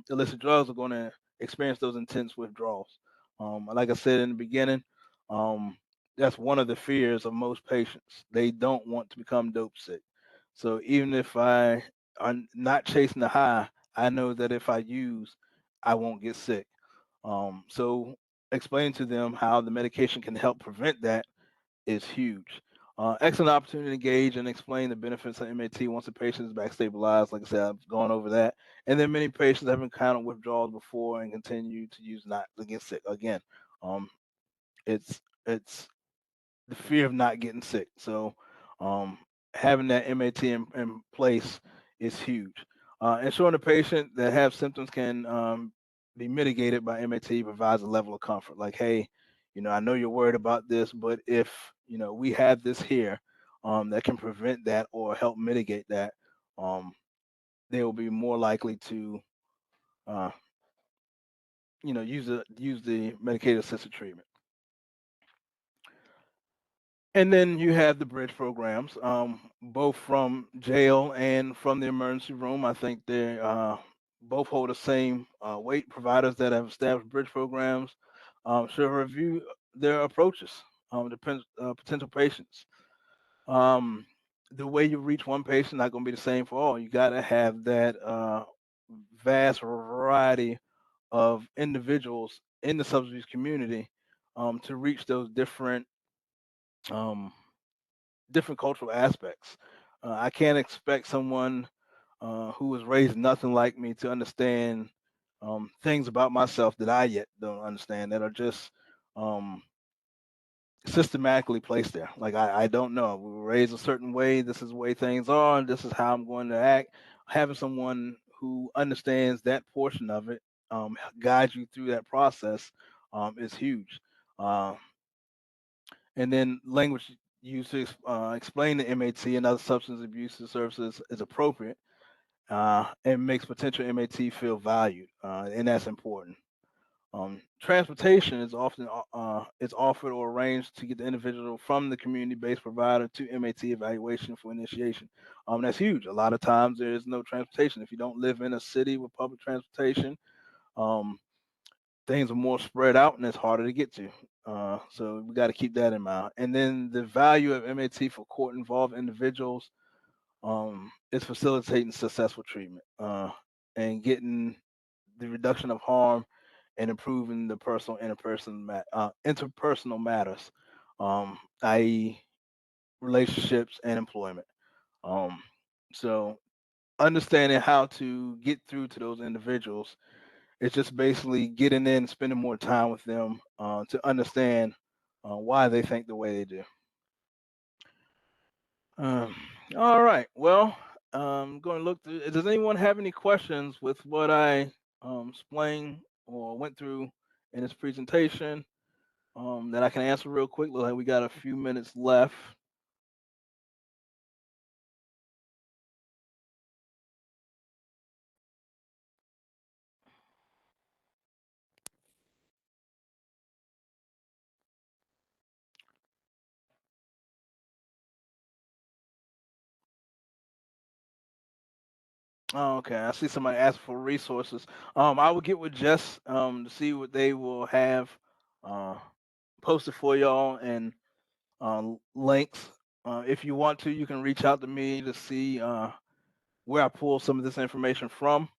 illicit drugs are going to experience those intense withdrawals. Like I said in the beginning, um, that's one of the fears of most patients. They don't want to become dope sick. So even if I are not chasing the high, I know that if I use, I won't get sick. So explaining to them how the medication can help prevent that is huge. Excellent opportunity to engage and explain the benefits of MAT once the patient is back stabilized. Like I said, I've gone over that. And then many patients have encountered withdrawals before and continue to use not to get sick. Again, um, it's the fear of not getting sick. So um, having that MAT in place is huge. Ensuring the patient that have symptoms can be mitigated by MAT provides a level of comfort. Like, hey, I know you're worried about this, but if we have this here that can prevent that or help mitigate that, um, they will be more likely to uh, use the medicated assisted treatment. And then you have the bridge programs, both from jail and from the emergency room. I think they both hold the same weight. Providers that have established bridge programs should review their approaches to potential patients. Um, the way you reach one patient not going to be the same for all. You got to have that vast variety of individuals in the substance abuse community to reach those um, different cultural aspects. I can't expect someone who was raised nothing like me to understand things about myself that I yet don't understand that are just um, systematically placed there. Like I don't know. We were raised a certain way. This is the way things are, and this is how I'm going to act. Having someone who understands that portion of it guide you through that process is huge. Uh, and then language used to explain the MAT and other substance abuse services is appropriate and makes potential MAT feel valued, and that's important. Transportation is often is offered or arranged to get the individual from the community-based provider to MAT evaluation for initiation. That's huge. A lot of times there is no transportation. If you don't live in a city with public transportation, um, things are more spread out and it's harder to get to. So we got to keep that in mind. And then the value of MAT for court-involved individuals is facilitating successful treatment and getting the reduction of harm and improving the personal interpersonal matters, i.e., relationships and employment. Um, so understanding how to get through to those individuals, it's just basically getting in, spending more time with them to understand why they think the way they do. Um, all right. Well, I'm going to look through. Does anyone have any questions with what I explained or went through in this presentation that I can answer real quick? Look like we got a few minutes left. Oh, okay. I see somebody ask for resources. I will get with Jess to see what they will have uh, posted for y'all and links. If you want to, you can reach out to me to see where I pull some of this information from.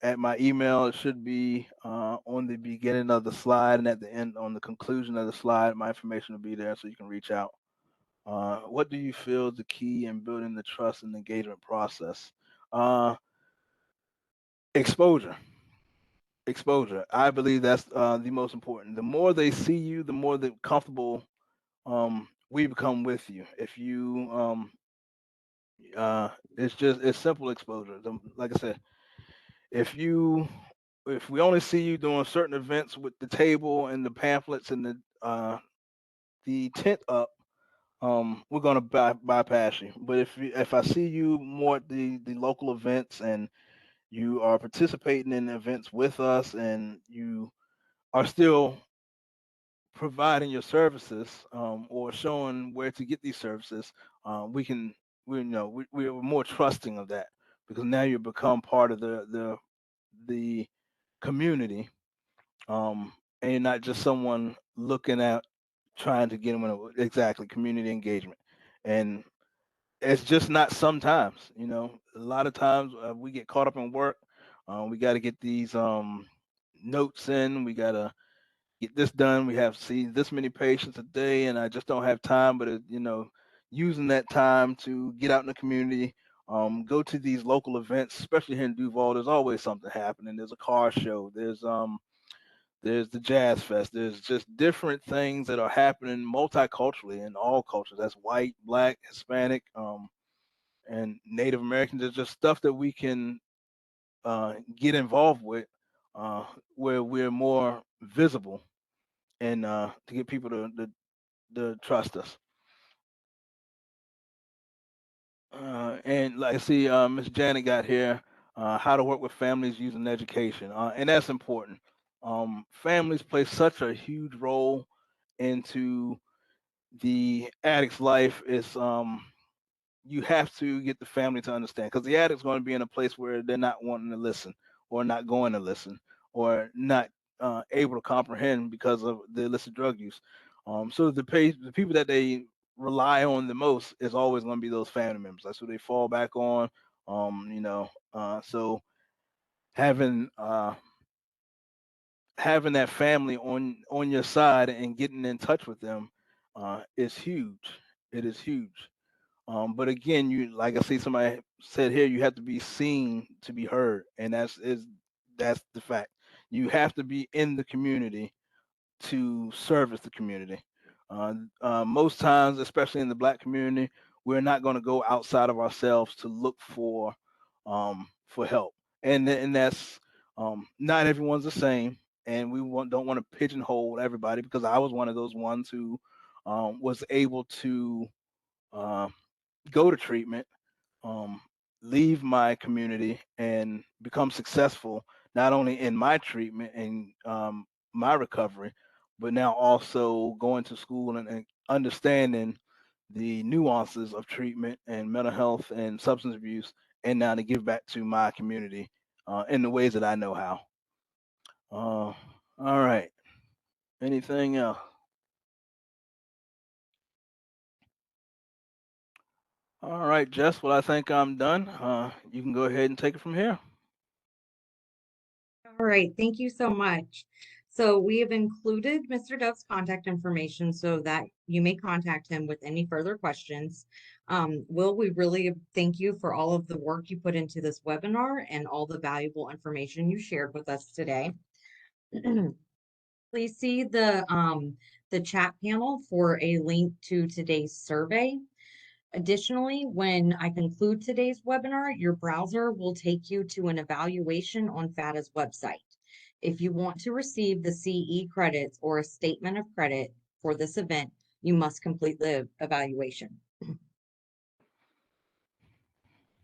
At my email, it should be on the beginning of the slide, and at the end, on the conclusion of the slide, my information will be there, so you can reach out. What do you feel is the key in building the trust and engagement process? Uh, exposure. Exposure. I believe that's the most important. The more they see you, the more the comfortable we become with you. If you uh, it's simple exposure. Like I said, if you if we only see you doing certain events with the table and the pamphlets and the tent up, we're gonna bypass you. But if I see you more at the local events and you are participating in events with us and you are still providing your services or showing where to get these services, we can we're more trusting of that because now you become part of the community, um, and you're not just someone looking at trying to get them exactly community engagement, and it's just not sometimes. A lot of times we get caught up in work. We got to get these notes in. We got to get this done. We have see this many patients a day, and I just don't have time. But using that time to get out in the community, go to these local events, especially here in Duval. There's always something happening. There's a car show. There's the Jazz Fest. There's just different things that are happening multiculturally in all cultures. That's white, black, Hispanic, and Native American. There's just stuff that we can get involved with, where we're more visible and to get people to trust us. And like I see, Miss Janet got here, how to work with families using education, and that's important. Families play such a huge role into the addict's life. Is You have to get the family to understand because the addict's going to be in a place where they're not wanting to listen or not going to listen or not able to comprehend because of the illicit drug use. So the people that they rely on the most is always going to be those family members. That's who they fall back on. So having having that family on your side and getting in touch with them is huge. It is huge. But again, you like I see somebody said here, you have to be seen to be heard, and that's the fact. You have to be in the community to service the community. Most times, especially in the black community, we're not going to go outside of ourselves to look for help, and that's not everyone's the same, and don't want to pigeonhole everybody because I was one of those ones who was able to. Uh, Go to treatment, um, leave my community, and become successful, not only in my treatment and my recovery, but now also going to school and understanding the nuances of treatment and mental health and substance abuse, and now to give back to my community in the ways that I know how. All right. Anything else? All right, Jess. Well, I think I'm done. You can go ahead and take it from here. All right, thank you so much. So we have included Mr. Dove's contact information so that you may contact him with any further questions. Will, we really thank you for all of the work you put into this webinar and all the valuable information you shared with us today. Please see the chat panel for a link to today's survey. Additionally, when I conclude today's webinar, your browser will take you to an evaluation on FATA's website. If you want to receive the CE credits or a statement of credit for this event, you must complete the evaluation.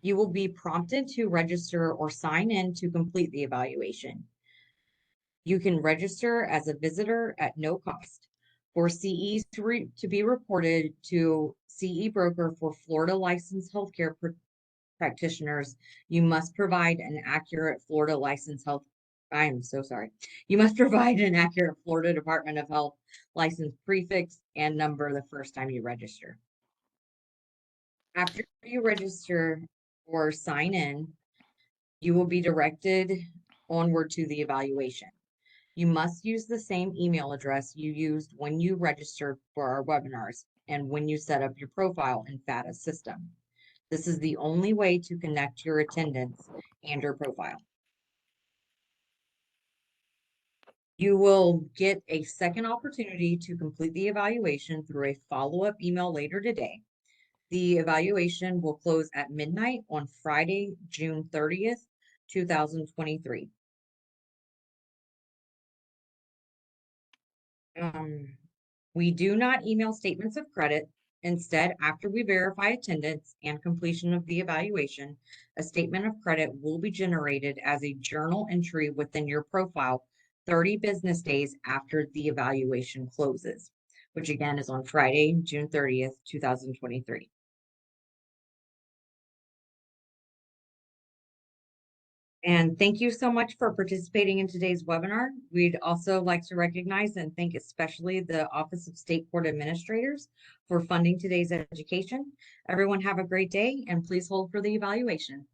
You will be prompted to register or sign in to complete the evaluation. You can register as a visitor at no cost. For CEs to be reported to CE broker for Florida licensed healthcare practitioners, you must provide an accurate Florida licensed health. I am so sorry. You must provide an accurate Florida Department of Health license prefix and number the first time you register. After you register or sign in, you will be directed onward to the evaluation. You must use the same email address you used when you registered for our webinars and when you set up your profile in FATA's system. This is the only way to connect your attendance and your profile. You will get a second opportunity to complete the evaluation through a follow-up email later today. The evaluation will close at midnight on Friday, June 30th, 2023. We do not email statements of credit. Instead, after we verify attendance and completion of the evaluation, a statement of credit will be generated as a journal entry within your profile 30 business days after the evaluation closes, which again is on Friday, June 30th, 2023. And thank you so much for participating in today's webinar. We'd also like to recognize and thank especially the Office of State Court Administrators for funding today's education. Everyone have a great day and please hold for the evaluation.